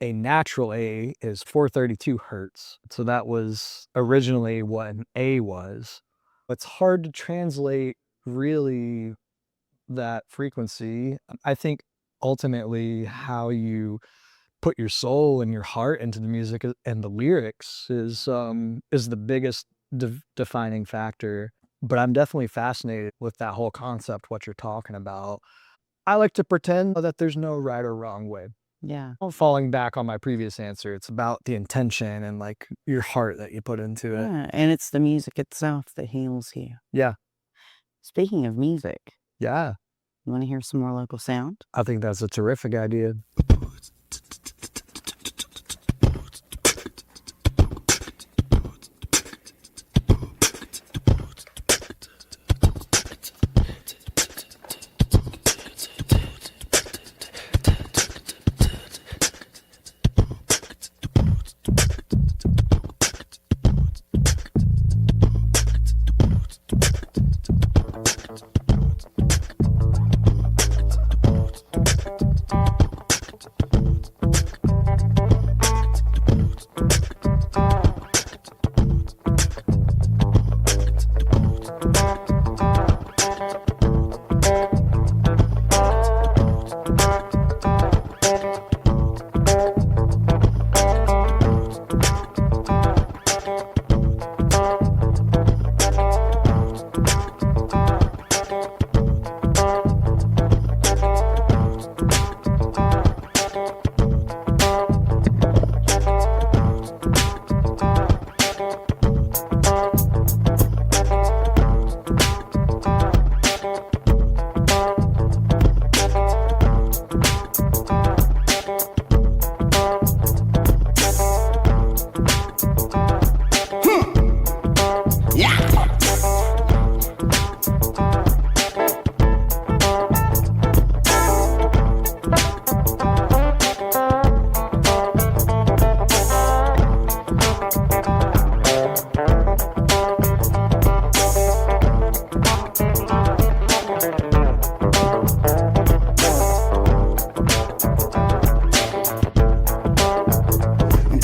a natural A is 432 hertz. So that was originally what an A was. It's hard to translate really that frequency. I think ultimately how you put your soul and your heart into the music and the lyrics is the biggest defining factor. But I'm definitely fascinated with that whole concept, what you're talking about. I like to pretend that there's no right or wrong way. Yeah. Falling back on my previous answer, it's about the intention and like your heart that you put into it. Yeah, and it's the music itself that heals you. Yeah. Speaking of music, Yeah. you wanna hear some more local sound? I think that's a terrific idea.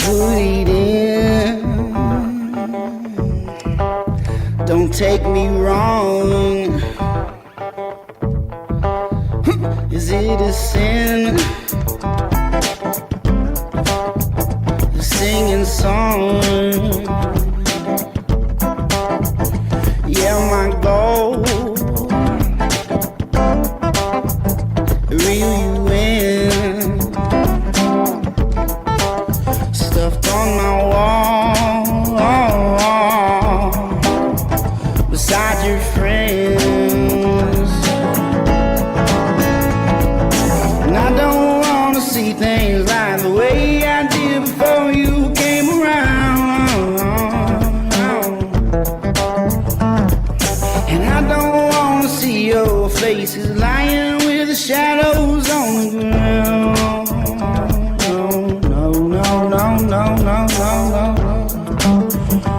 Put it in. Don't take me wrong. Is it a sin? Singing song. Yeah, my goal. Reel you in. Stuffed on my wall. Beside your friends. And I don't wanna see things like the way I did before you came around. And I don't wanna see your faces lying with the shadows on the ground. No, no, no, no, no, no, no, no.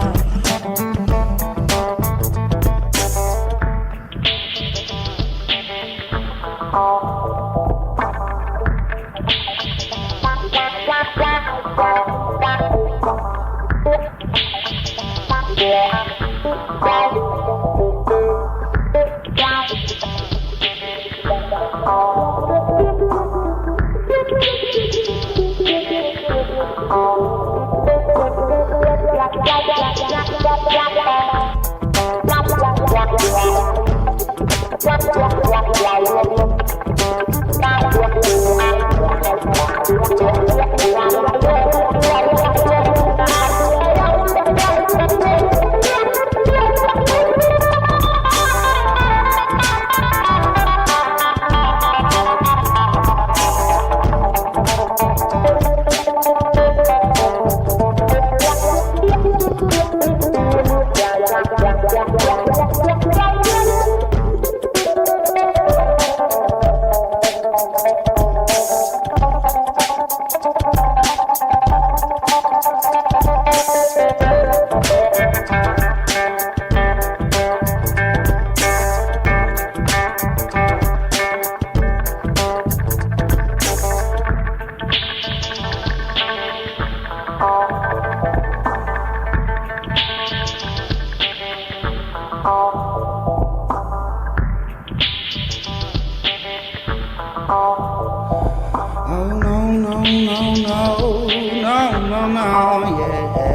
no, yeah.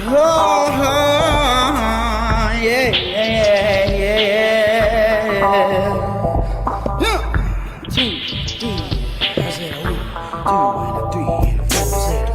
Oh, yeah, yeah, yeah. 1, 2, 3. I said, 1, 2, 3, 4. Said.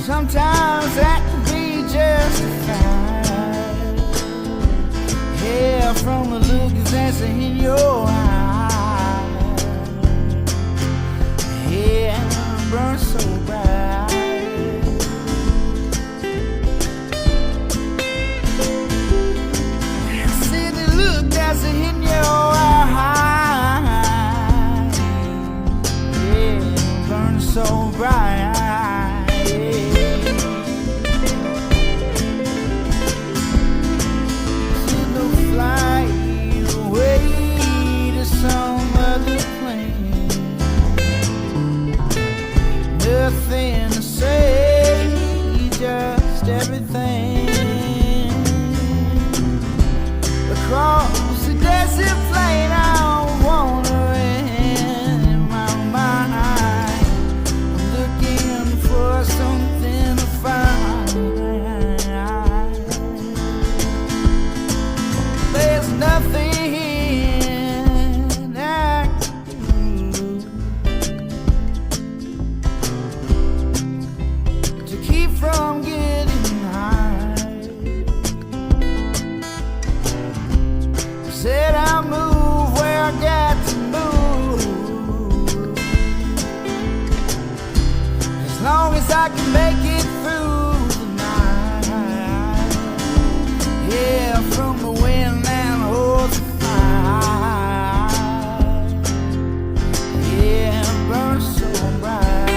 Sometimes that can be justified. Yeah, from the look that's in your eyes. Yeah, burn so bright. See the look that's in your eyes. Yeah, burn so bright. Nothing to say, just everything. Across the desert plain, I'm wandering in my mind. I'm looking for something to find. There's nothing I can do to keep from getting high. Said I'll move where I got to move, as long as I can make it through the night. Yeah, from the wind that holds the fire. Yeah, it burns so bright.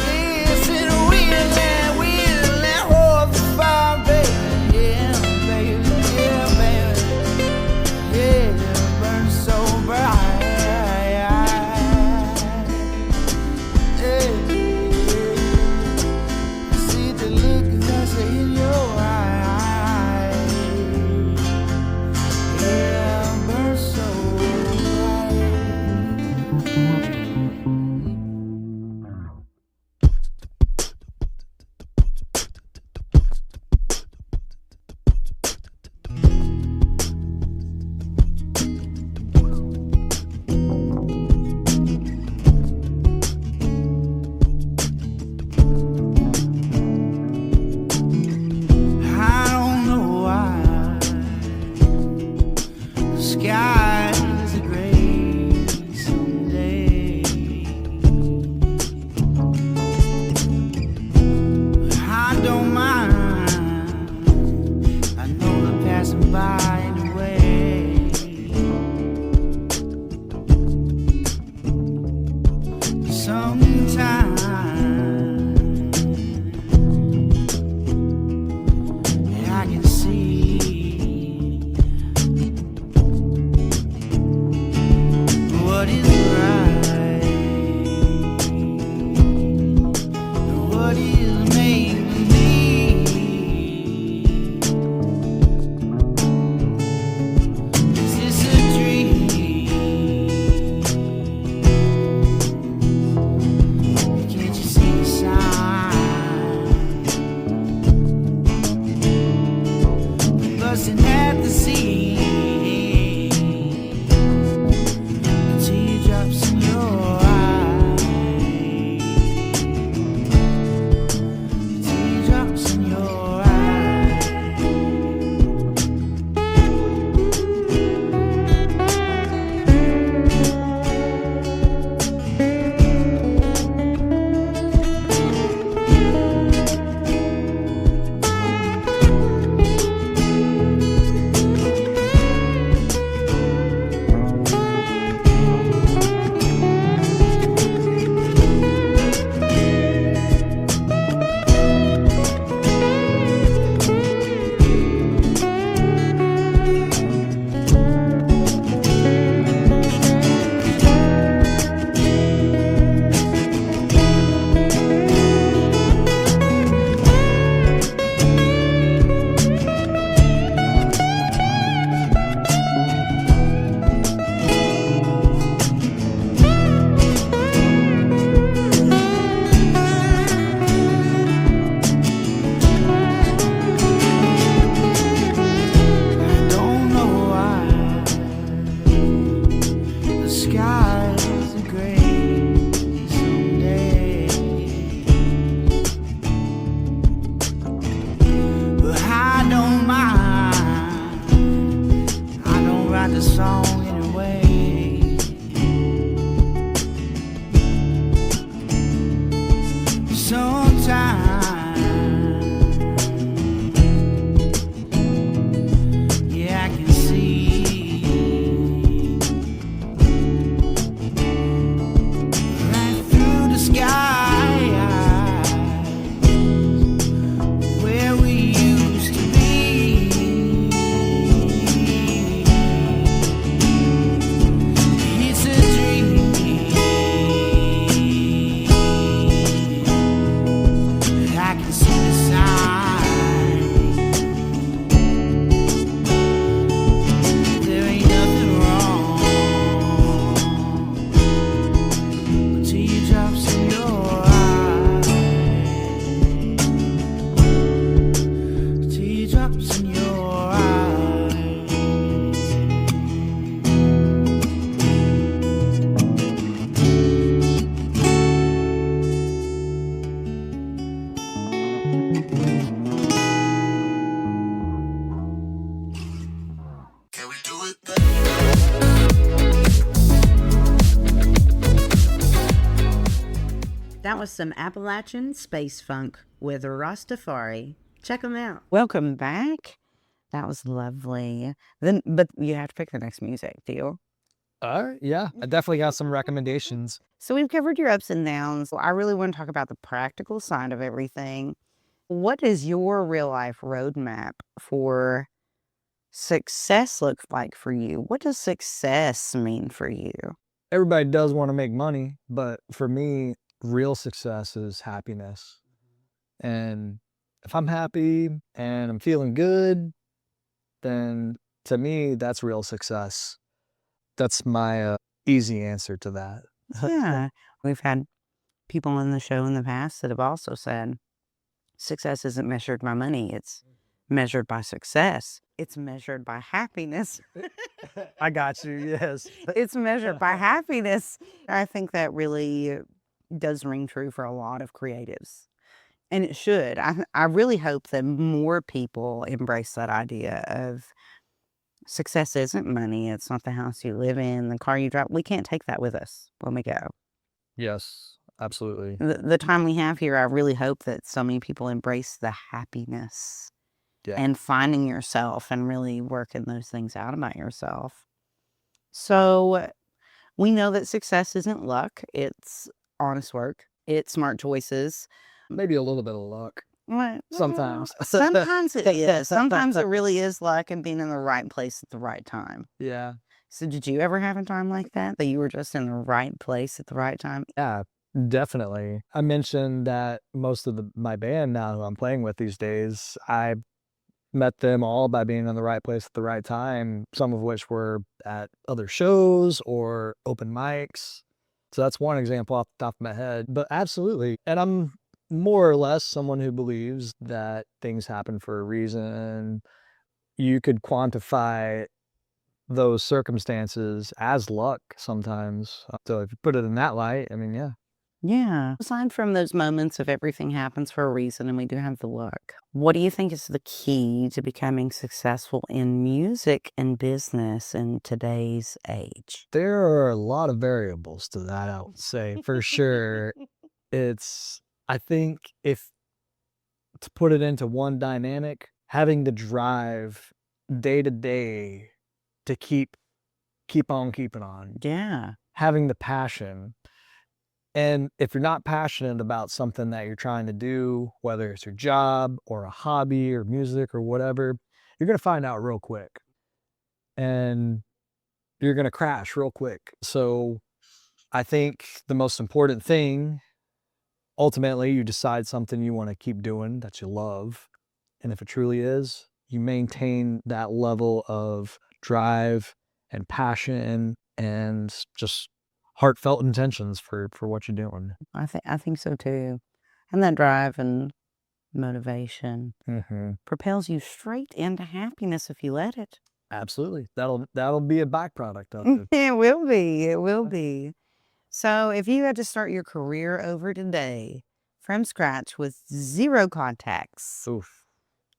Yes, it will and hold the fire, baby. Yeah, baby, yeah, baby. Yeah, it burns so bright. Yeah. See the look that's in your eyes. Yeah, it burns so bright. I don't know why the skies are gray someday. I don't mind. I know they're passing by anyway. Sometimes I can see what is right and what is made of me. Is this a dream? That was some Appalachian space funk with Rastafari. Check them out. Welcome back. That was lovely. Then, but you have to pick the next music, deal. All right, yeah, I definitely got some recommendations. So we've covered your ups and downs. I really want to talk about the practical side of everything. What does your real life roadmap for success look like for you? What does success mean for you? Everybody does want to make money, but for me, real success is happiness. And if I'm happy and I'm feeling good, then to me, that's real success. That's my easy answer to that. Yeah. We've had people on the show in the past that have also said success isn't measured by money, it's measured by success. It's measured by happiness. I got you, yes. It's measured by happiness. I think that really does ring true for a lot of creatives. And it should. I really hope that more people embrace that idea of success isn't money. It's not the house you live in, the car you drive. We can't take that with us when we go. Yes, absolutely. The time we have here, I really hope that so many people embrace the happiness Yeah. and finding yourself and really working those things out about yourself. So we know that success isn't luck. It's honest work. It's smart choices. Maybe a little bit of luck. Well, Sometimes. Sometimes it is. Sometimes it really is luck and being in the right place at the right time. Yeah. So did you ever have a time like that you were just in the right place at the right time? Yeah, definitely. I mentioned that most of my band now who I'm playing with these days, I met them all by being in the right place at the right time, some of which were at other shows or open mics. So that's one example off the top of my head. But absolutely. And I'm more or less someone who believes that things happen for a reason. You could quantify those circumstances as luck sometimes. So if you put it in that light, I mean, yeah. Yeah. Aside from those moments of everything happens for a reason and we do have the luck, what do you think is the key to becoming successful in music and business in today's age? There are a lot of variables to that, I would say, for sure. I think if to put it into one dynamic, having the drive day to day to keep on keeping on, Yeah. having the passion. And if you're not passionate about something that you're trying to do, whether it's your job or a hobby or music or whatever, you're going to find out real quick. And you're going to crash real quick. So I think the most important thing, ultimately, you decide something you want to keep doing that you love. And if it truly is, you maintain that level of drive and passion and just heartfelt intentions for what you're doing. I think so too. And that drive and motivation propels you straight into happiness if you let it. Absolutely. That'll be a byproduct of it. It will be. It will be. So if you had to start your career over today from scratch with zero contacts, Oof.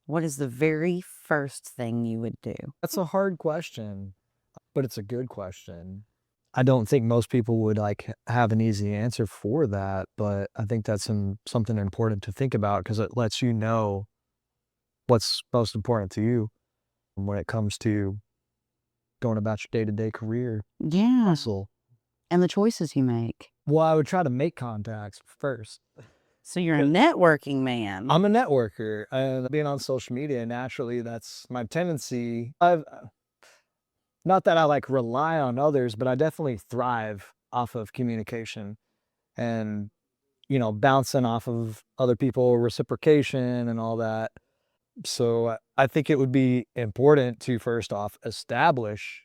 what is the very first thing you would do? That's a hard question, but it's a good question. I don't think most people would have an easy answer for that, but I think that's something important to think about because it lets you know what's most important to you when it comes to going about your day-to-day career Yeah. hustle. And the choices you make. Well, I would try to make contacts first. So you're a networking man. I'm a networker, and being on social media, naturally, that's my tendency. Not that I rely on others, but I definitely thrive off of communication and, bouncing off of other people, reciprocation and all that. So I think it would be important to first off establish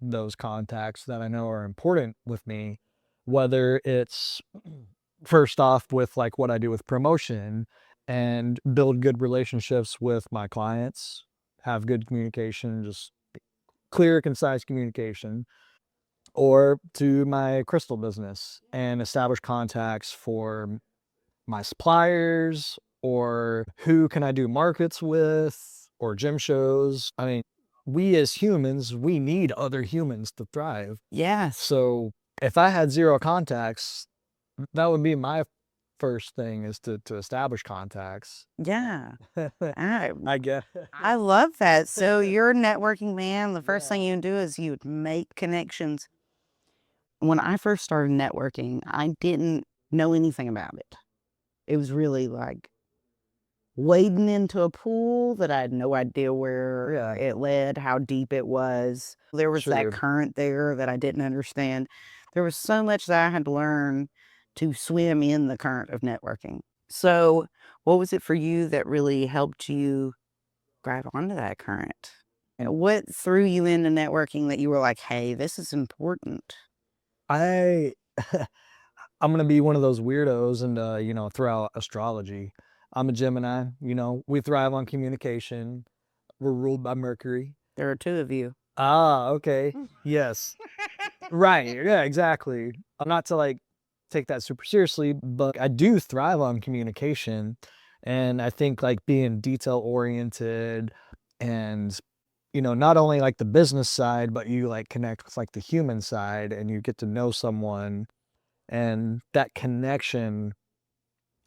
those contacts that I know are important with me, whether it's first off with what I do with promotion and build good relationships with my clients, have good communication, just clear, concise communication, or to my crystal business and establish contacts for my suppliers or who can I do markets with or gym shows. I mean, we as humans, we need other humans to thrive. Yes. So if I had zero contacts, that would be my first thing is to establish contacts. Yeah. I I guess. I love that. So you're a networking man. The first thing you do is you would make connections. When I first started networking, I didn't know anything about it. It was really like wading into a pool that I had no idea where it led, how deep it was. There was that Sure. current there that I didn't understand. There was so much that I had to learn to swim in the current of networking. So, what was it for you that really helped you grab onto that current? And what threw you into networking that you were like, hey, this is important? I I'm gonna be one of those weirdos and throw out astrology. I'm a Gemini, we thrive on communication. We're ruled by Mercury. There are two of you. Ah, okay. Yes. Right. Yeah, exactly. Not to like take that super seriously, but I do thrive on communication. And I think like being detail oriented and, not only like the business side, but you like connect with like the human side and you get to know someone and that connection,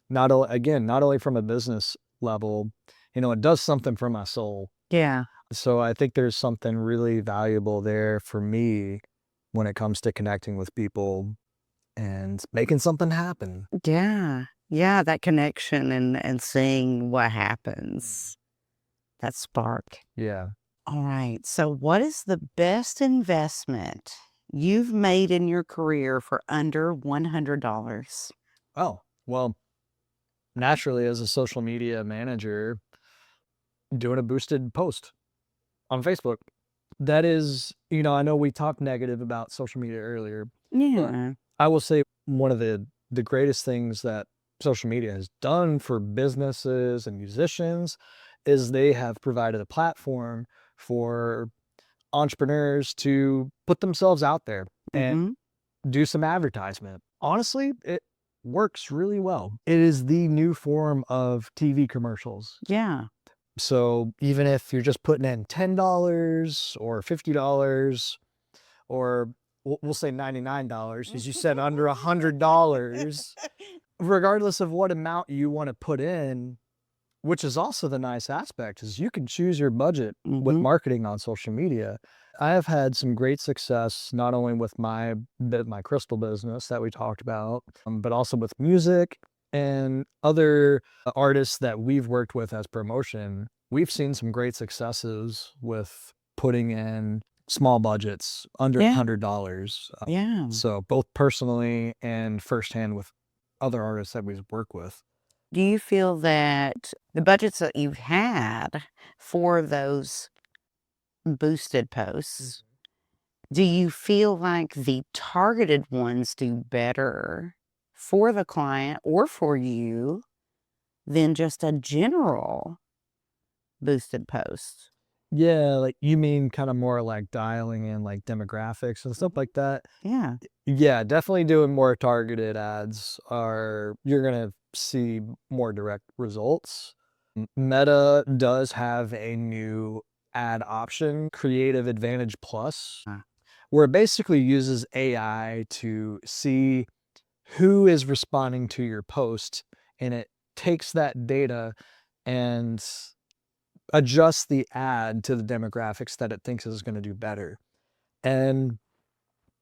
not only from a business level, it does something for my soul. Yeah. So I think there's something really valuable there for me when it comes to connecting with people and making something happen. Yeah. Yeah. That connection and seeing what happens. That spark. Yeah. All right. So, what is the best investment you've made in your career for under $100? Oh, well, naturally, as a social media manager, doing a boosted post on Facebook. That is, I know we talked negative about social media earlier, but Yeah. I will say one of the greatest things that social media has done for businesses and musicians is they have provided a platform for entrepreneurs to put themselves out there and Mm-hmm. do some advertisement. Honestly, it works really well. It is the new form of TV commercials. Yeah. So even if you're just putting in $10 or $50 or we'll say $99, as you said, under $100, regardless of what amount you want to put in, which is also the nice aspect, is you can choose your budget with Mm-hmm. marketing on social media. I have had some great success, not only with my crystal business that we talked about, but also with music and other artists that we've worked with as promotion. We've seen some great successes with putting in small budgets under Yeah. $100. Yeah. So both personally and firsthand with other artists that we work with. Do you feel that the budgets that you've had for those boosted posts, do you feel like the targeted ones do better for the client or for you than just a general boosted post? Yeah, like you mean kind of more like dialing in like demographics and stuff like that. Yeah. Yeah, definitely doing more targeted ads you're gonna see more direct results. Meta does have a new ad option, Creative Advantage Plus, Ah. where it basically uses AI to see who is responding to your post and it takes that data and adjust the ad to the demographics that it thinks is going to do better. And,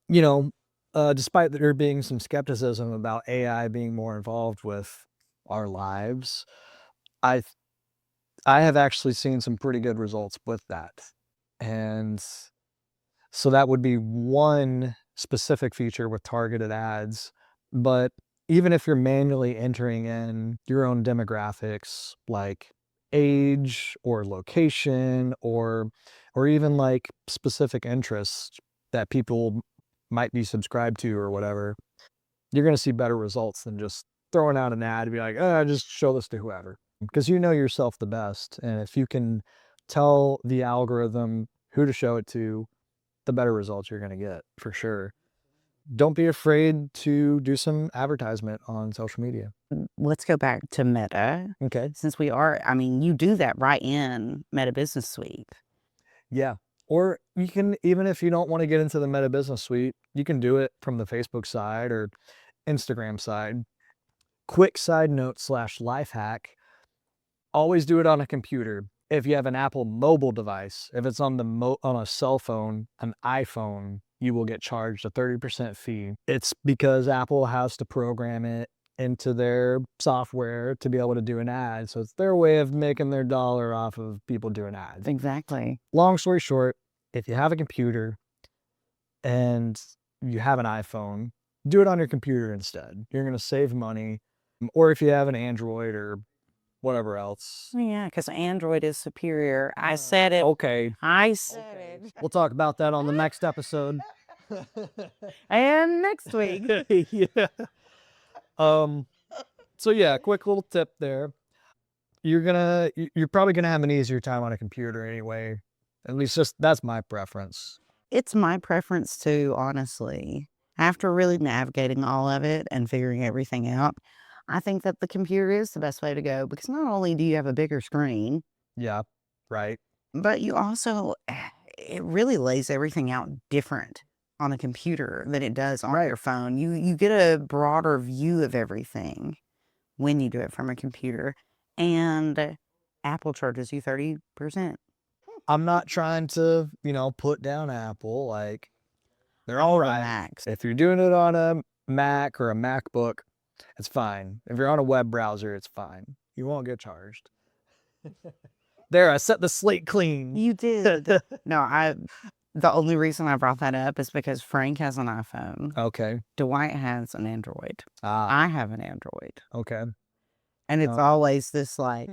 you know, despite there being some skepticism about AI being more involved with our lives, I th- I have actually seen some pretty good results with that. And so that would be one specific feature with targeted ads. But even if you're manually entering in your own demographics, like age or location or even like specific interests that people might be subscribed to or whatever, you're going to see better results than just throwing out an ad and be like, just show this to whoever. Because you know yourself the best. And if you can tell the algorithm who to show it to, the better results you're going to get for sure. Don't be afraid to do some advertisement on social media. Let's go back to Meta. Okay. Since you do that right in Meta Business Suite. Yeah. Or you can, even if you don't want to get into the Meta Business Suite, you can do it from the Facebook side or Instagram side. quick side note / life hack, always do it on a computer. If you have an Apple mobile device, if it's on on a cell phone, an iPhone, you will get charged a 30% fee. It's because Apple has to program it into their software to be able to do an ad. So it's their way of making their dollar off of people doing ads. Exactly. Long story short, if you have a computer and you have an iPhone, do it on your computer instead. You're going to save money. Or if you have an Android or whatever else. Yeah, because Android is superior. I said it. Okay, I said it. we'll talk about that on the next episode. And next week. Yeah. So yeah, quick little tip there. You're probably gonna have an easier time on a computer anyway. At least that's my preference. It's my preference too, honestly. After really navigating all of it and figuring everything out, I think that the computer is the best way to go because not only do you have a bigger screen, Yeah, right. but you also, it really lays everything out different on a computer than it does on your phone. You get a broader view of everything when you do it from a computer. And Apple charges you 30%. I'm not trying to, put down Apple. Like, they're all right. Max. If you're doing it on a Mac or a MacBook, it's fine. If you're on a web browser, it's fine. You won't get charged. There, I set the slate clean. You did. No, the only reason I brought that up is because Frank has an iPhone. Okay. Dwight has an Android. Ah, I have an Android. okay. And it's Oh. always this like,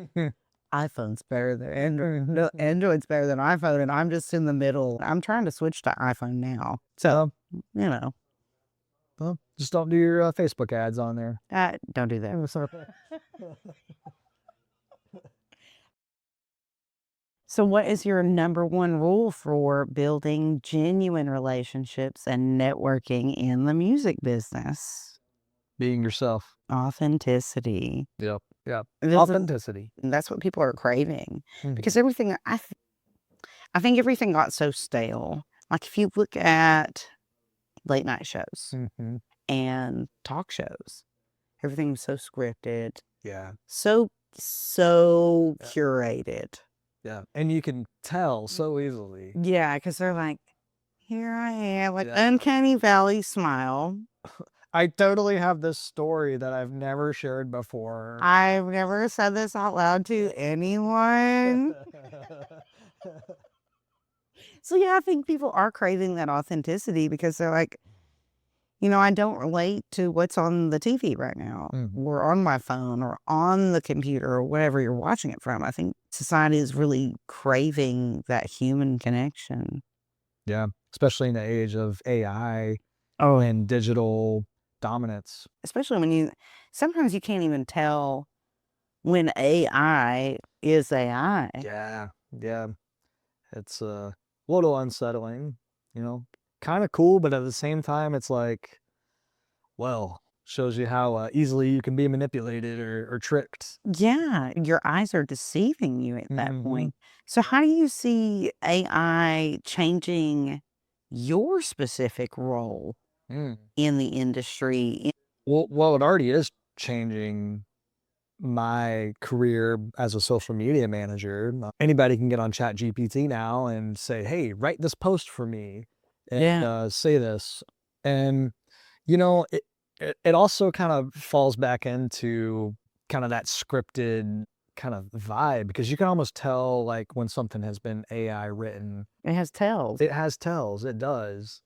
iPhone's better than Android. No, Android's better than iPhone. And I'm just in the middle. I'm trying to switch to iPhone now. So, Well, just don't do your Facebook ads on there. don't do that. So what is your number one rule for building genuine relationships and networking in the music business? Being yourself. Authenticity. Yep. This is- Authenticity. That's what people are craving. Mhm. Because everything, I think everything got so stale. Like if you look at late night shows Mhm. and talk shows, everything was so scripted, Yeah. so Yeah. curated. Yeah. And you can tell so easily. Yeah, because they're like, here I am, like Yeah. uncanny valley smile. I totally have this story that I've never shared before. I've never said this out loud to anyone. So yeah, I think people are craving that authenticity because they're like, I don't relate to what's on the TV right now Mhm. or on my phone or on the computer or whatever you're watching it from. I think society is really craving that human connection. Yeah. Especially in the age of AI Oh, and digital dominance. especially when sometimes you can't even tell when AI is AI. Yeah. Yeah. It's a little unsettling, kind of cool, but at the same time, it's like, well, shows you how easily you can be manipulated or tricked. Yeah, your eyes are deceiving you at that Mhm. point. So how do you see AI changing your specific role Mm. in the industry? Well, it already is changing my career as a social media manager. Anybody can get on ChatGPT now and say, hey, write this post for me and Yeah. say this. And, it also kind of falls back into kind of that scripted kind of vibe because you can almost tell like when something has been AI written. It has tells. It has tells, it does.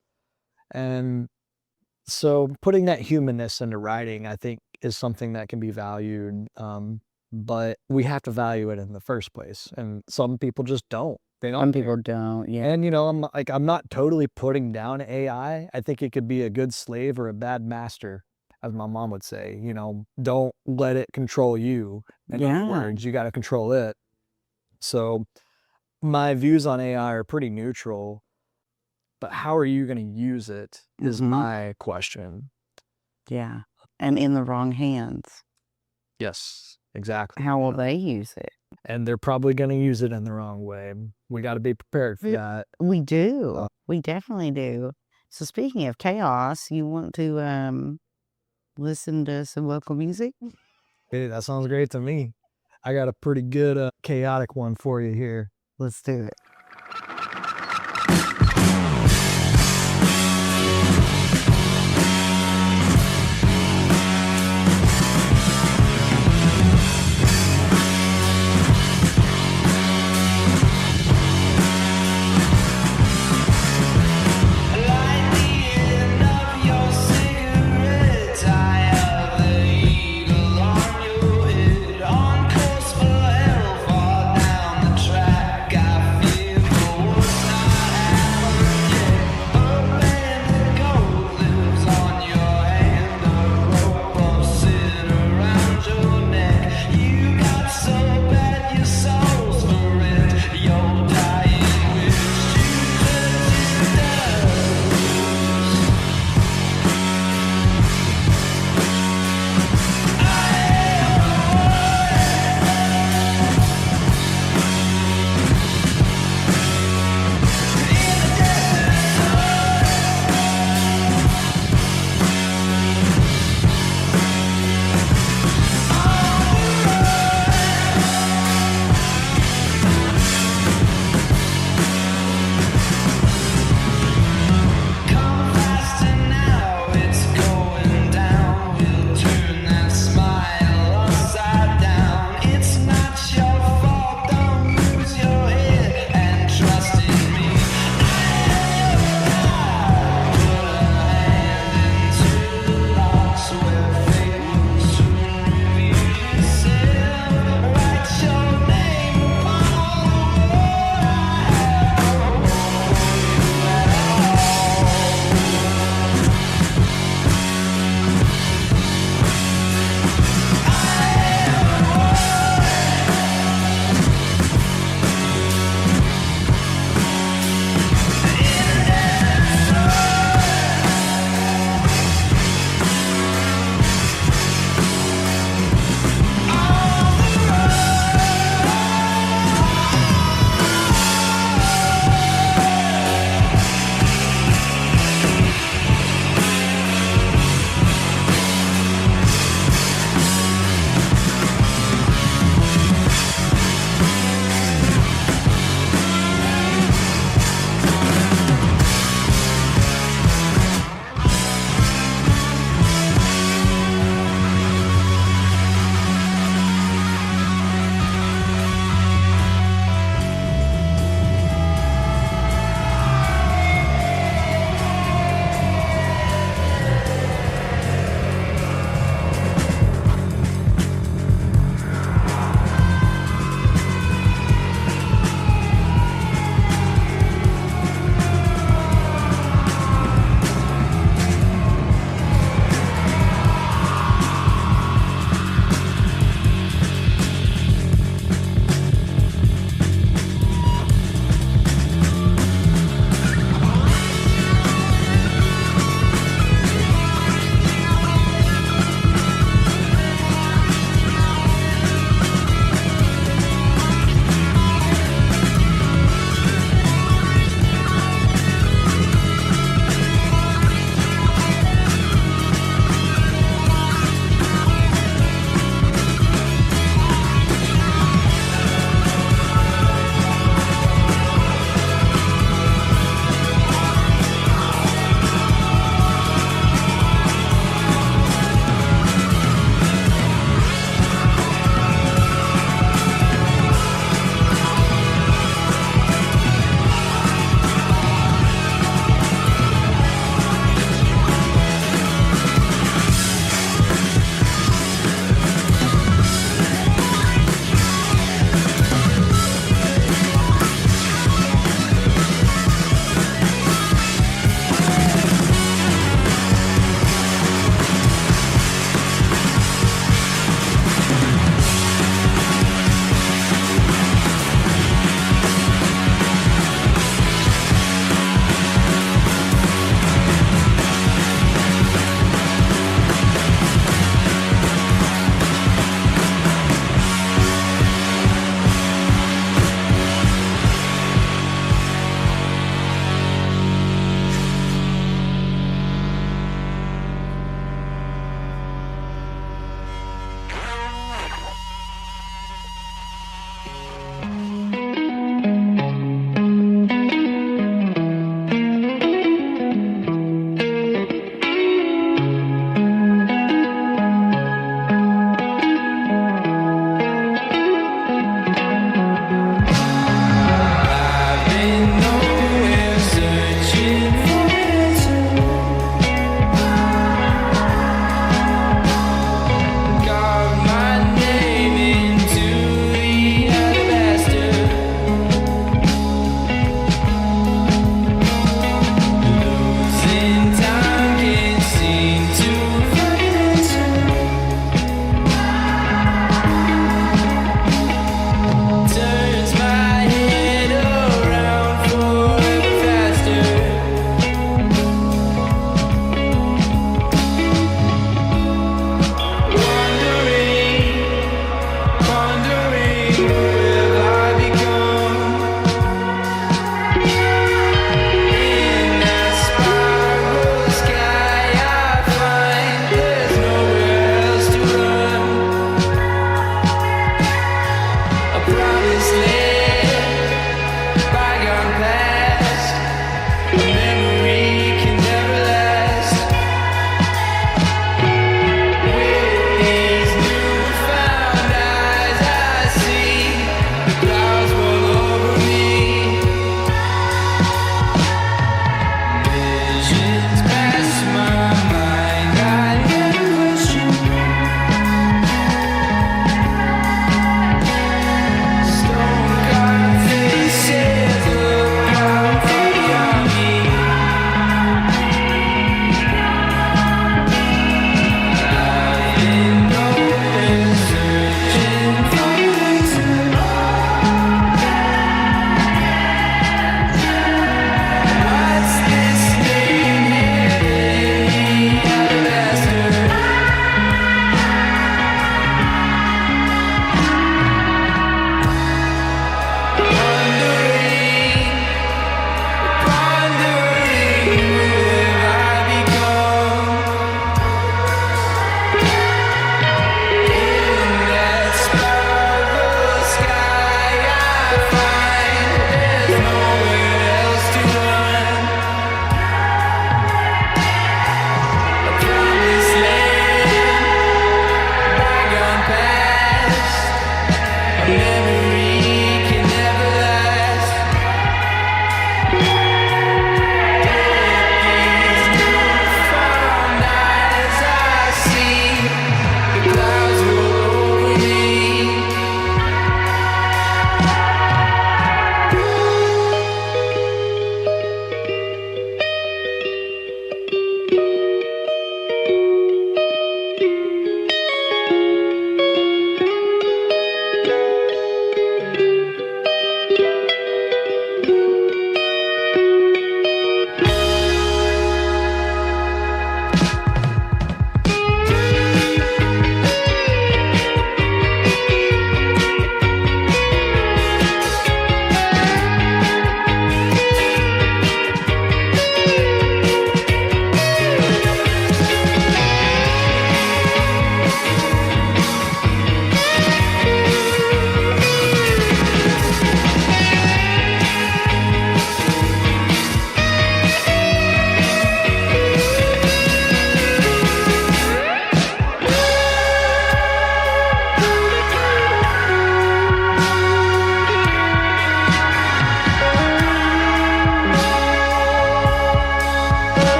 And so putting that humanness into writing, I think, is something that can be valued, but we have to value it in the first place, and some people just don't. They don't. Some people don't. Yeah. And I'm not totally putting down AI. I think it could be a good slave or a bad master, as my mom would say. Don't let it control you. In other Yeah. words, you got to control it. So my views on AI are pretty neutral. But how are you going to use it is Mhm. my question. Yeah. And in the wrong hands, Yes, exactly. how will they use it? And they're probably going to use it in the wrong way. We got to be prepared for that. We do. Uh, We definitely do. So speaking of chaos, you want to listen to some local music? Hey, that sounds great to me. I got a pretty good chaotic one for you here. Let's do it. On course for hell, far down the track. I feel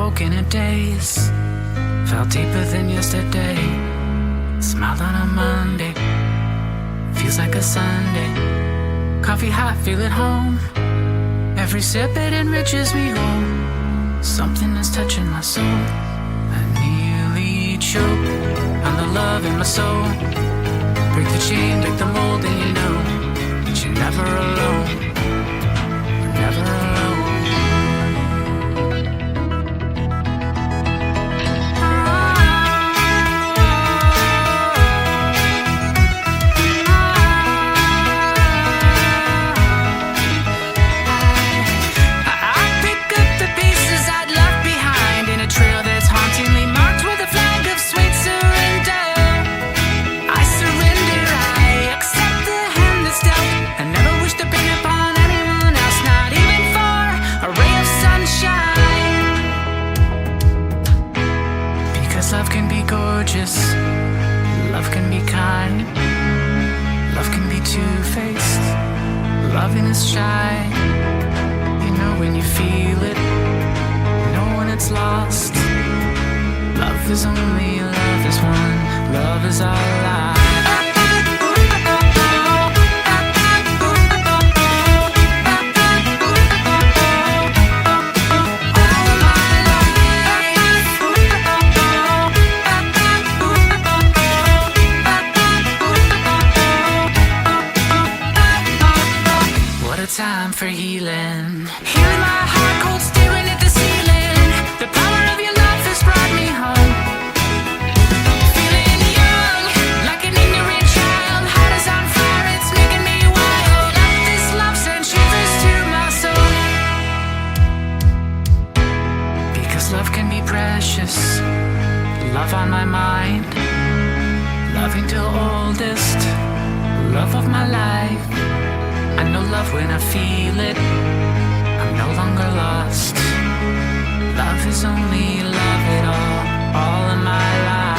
woke in a daze, felt deeper than yesterday. Smiled on a Monday, feels like a Sunday. Coffee hot, feel at home. Every sip it enriches me home. Something is touching my soul. I nearly choke on the love in my soul. Break the chain, break the mold, and you know that you're never alone. You're never alone. Love can be gorgeous, love can be kind, love can be two-faced, loving is shy. You know when you feel it, you know when it's lost. Love is only, love is one, love is our life. Time for healing. Healing my heart, cold staring at the ceiling. The power of your love has brought me home. Feeling young, like an ignorant child. Heart is on fire, it's making me wild. Let this love send shivers to my soul. Because love can be precious. Love on my mind. Loving till oldest. Love of my life. I know love when I feel it. I'm no longer lost. Love is only love at all in my life.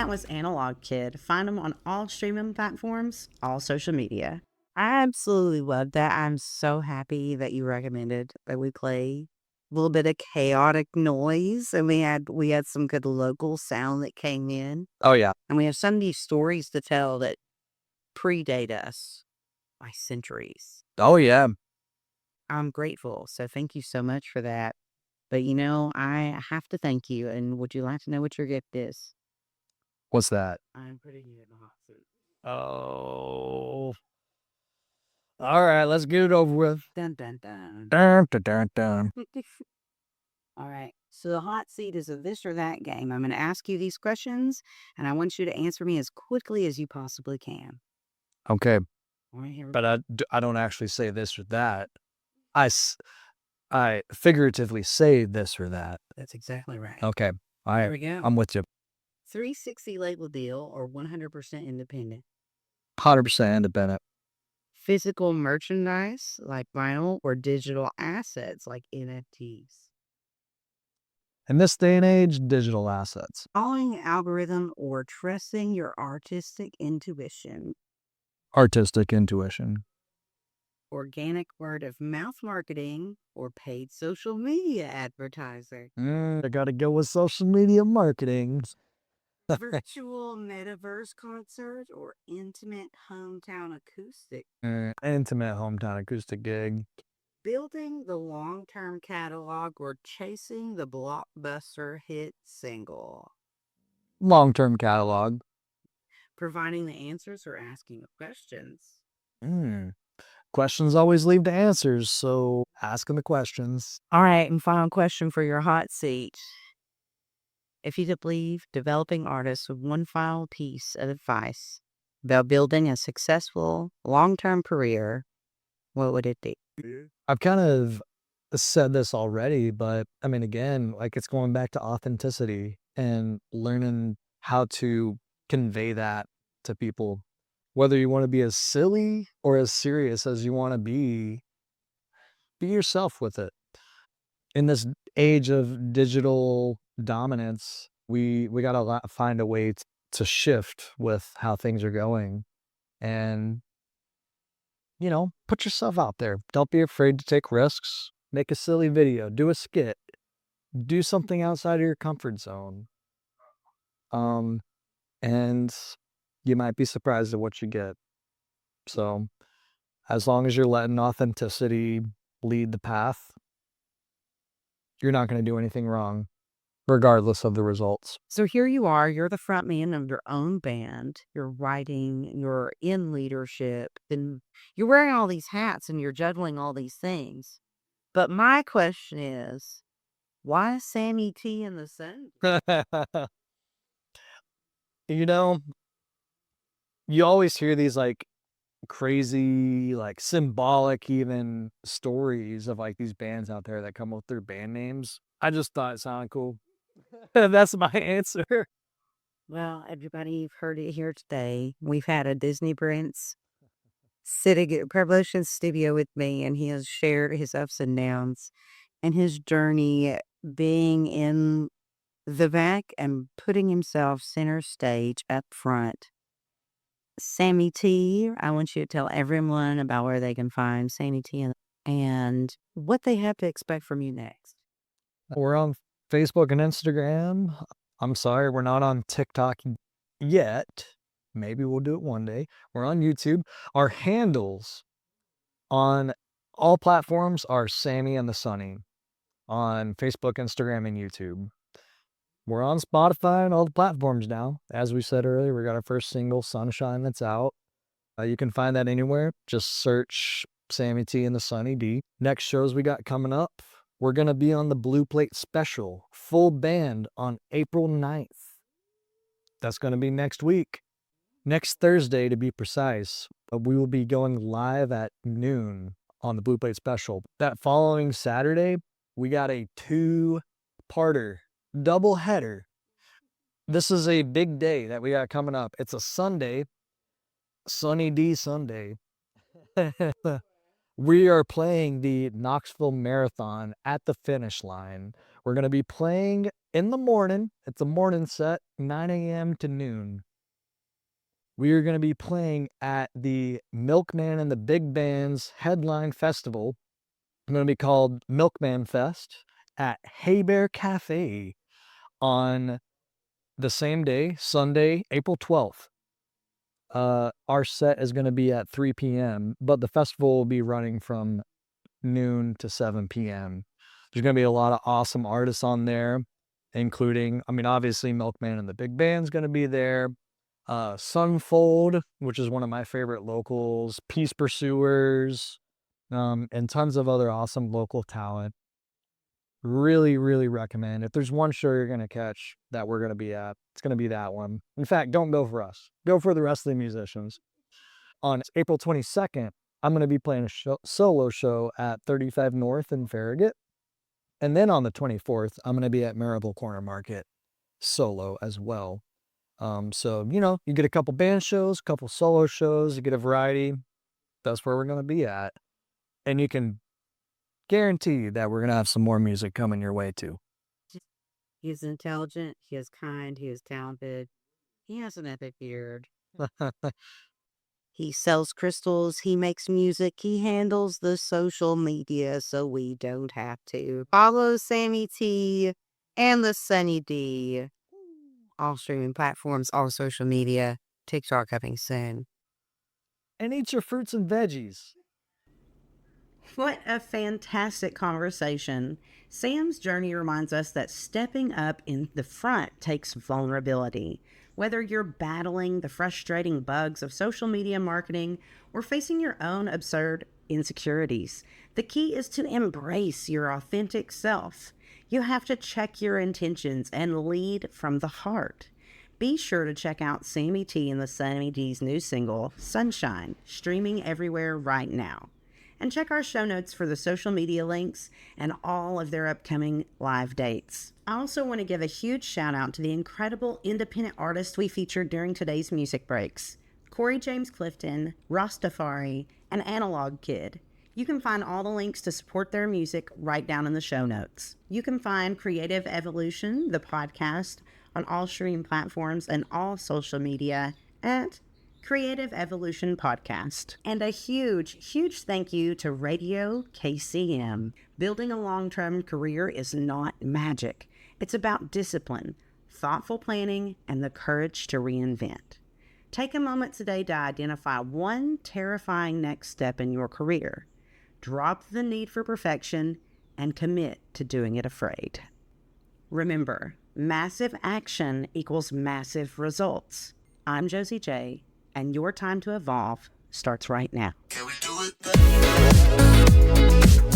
that was Analog Kid. Find them on all streaming platforms, all social media. I absolutely love that. I'm so happy that you recommended that we play a little bit of chaotic noise, and we had some good local sound that came in, Oh yeah. and we have some of these stories to tell that predate us by centuries. Oh yeah. I'm grateful. So thank you so much for that. But I have to thank you. And would you like to know what your gift is? What's that? I'm putting you in the hot seat. Oh. All right, let's get it over with. Dun dun dun. Dun, dun, dun, dun. All right. So the hot seat is a this or that game. I'm going to ask you these questions, and I want you to answer me as quickly as you possibly can. Okay, All right, here we but I don't actually say this or that. I figuratively say this or that. That's exactly right. Okay, all Here right, we go. I'm with you. 360 label deal or 100% independent? 100% independent. Physical merchandise like vinyl or digital assets like NFTs? In this day and age, digital assets. Following algorithm or trusting your artistic intuition? Artistic intuition. Organic word of mouth marketing or paid social media advertising? I gotta go with social media marketing. Virtual metaverse concert or intimate hometown acoustic? Intimate hometown acoustic gig. Building the long-term catalog or chasing the blockbuster hit single? Long-term catalog. Providing the answers or asking the questions? Questions always lead to answers, so asking the questions. All right, and final question for your hot seat. If you could leave developing artists with one final piece of advice about building a successful long-term career, what would it be? I've kind of said this already, but I mean, again, like it's going back to authenticity and learning how to convey that to people. Whether you want to be as silly or as serious as you want to be yourself with it. In this age of digital dominance, we gotta find a way to shift with how things are going, and put yourself out there. Don't be afraid to take risks. Make a silly video. Do a skit. Do something outside of your comfort zone. And you might be surprised at what you get. So, as long as you're letting authenticity lead the path, you're not going to do anything wrong, regardless of the results. So here you are, you're the front man of your own band, you're writing, you're in leadership, and you're wearing all these hats and you're juggling all these things. But my question is, why Sammy T in the sun? you know, you always hear these like crazy, like symbolic even stories of like these bands out there that come up with their band names. I just thought it sounded cool. That's my answer. Well, everybody, you've heard it here today. We've had a Disney Prince sitting at Promotion Studio with me, and he has shared his ups and downs and his journey being in the back and putting himself center stage up front. Sammy T, I want you to tell everyone about where they can find Sammy T and what they have to expect from you next. We're on Facebook and Instagram. I'm sorry, we're not on TikTok yet. Maybe we'll do it one day. We're on YouTube. Our handles on all platforms are Sammy and the Sunny on Facebook, Instagram, and YouTube. We're on Spotify and all the platforms now. As we said earlier, we got our first single, Sunshine, that's out. You can find that anywhere. Just search Sammy T and the Sunny D. Next shows we got coming up, we're going to be on the Blue Plate Special, full band on April 9th. That's going to be next week. Next Thursday, to be precise, we will be going live at noon on the Blue Plate Special. That following Saturday, we got a 2-parter, double header. This is a big day that we got coming up. It's a Sunday, Sunny D Sunday. We are playing the Knoxville Marathon at the finish line. We're going to be playing in the morning. It's a morning set, 9 a.m. to noon. We are going to be playing at the Milkman and the Big Band's headline festival. It's going to be called Milkman Fest at Hay Bear Cafe on the same day, Sunday, April 12th. Our set is going to be at 3 p.m., but the festival will be running from noon to 7 p.m. There's going to be a lot of awesome artists on there, including, obviously Milkman and the Big Band's going to be there. Sunfold, which is one of my favorite locals, Peace Pursuers, and tons of other awesome local talent. Really, really recommend. If there's one show you're going to catch that we're going to be at, it's going to be that one. In fact, don't go for us. Go for the rest of the musicians. On April 22nd, I'm going to be playing a solo show at 35 North in Farragut. And then on the 24th, I'm going to be at Maryville Corner Market solo as well. So, you get a couple band shows, a couple solo shows, you get a variety. That's where we're going to be at. And you can guarantee that we're going to have some more music coming your way too. He is intelligent, he is kind, he is talented. He has an epic beard. He sells crystals, he makes music, he handles the social media so we don't have to. Follow Sammy T and the Sunny D. All streaming platforms, all social media. TikTok coming soon. And eat your fruits and veggies. What a fantastic conversation. Sam's journey reminds us that stepping up in the front takes vulnerability. Whether you're battling the frustrating bugs of social media marketing or facing your own absurd insecurities, the key is to embrace your authentic self. You have to check your intentions and lead from the heart. Be sure to check out Sammy T and the Sammy D's new single, Sunshine, streaming everywhere right now. And check our show notes for the social media links and all of their upcoming live dates. I also want to give a huge shout out to the incredible independent artists we featured during today's music breaks. Corey James Clifton, Rastafari, and Analog Kid. You can find all the links to support their music right down in the show notes. You can find Creative Evolution, the podcast, on all streaming platforms and all social media at Creative Evolution Podcast. And a huge, huge thank you to Radio KCM. Building a long-term career is not magic. It's about discipline, thoughtful planning, and the courage to reinvent. Take a moment today to identify one terrifying next step in your career. Drop the need for perfection and commit to doing it afraid. Remember, massive action equals massive results. I'm Josie J, and your time to evolve starts right now. Can we do it?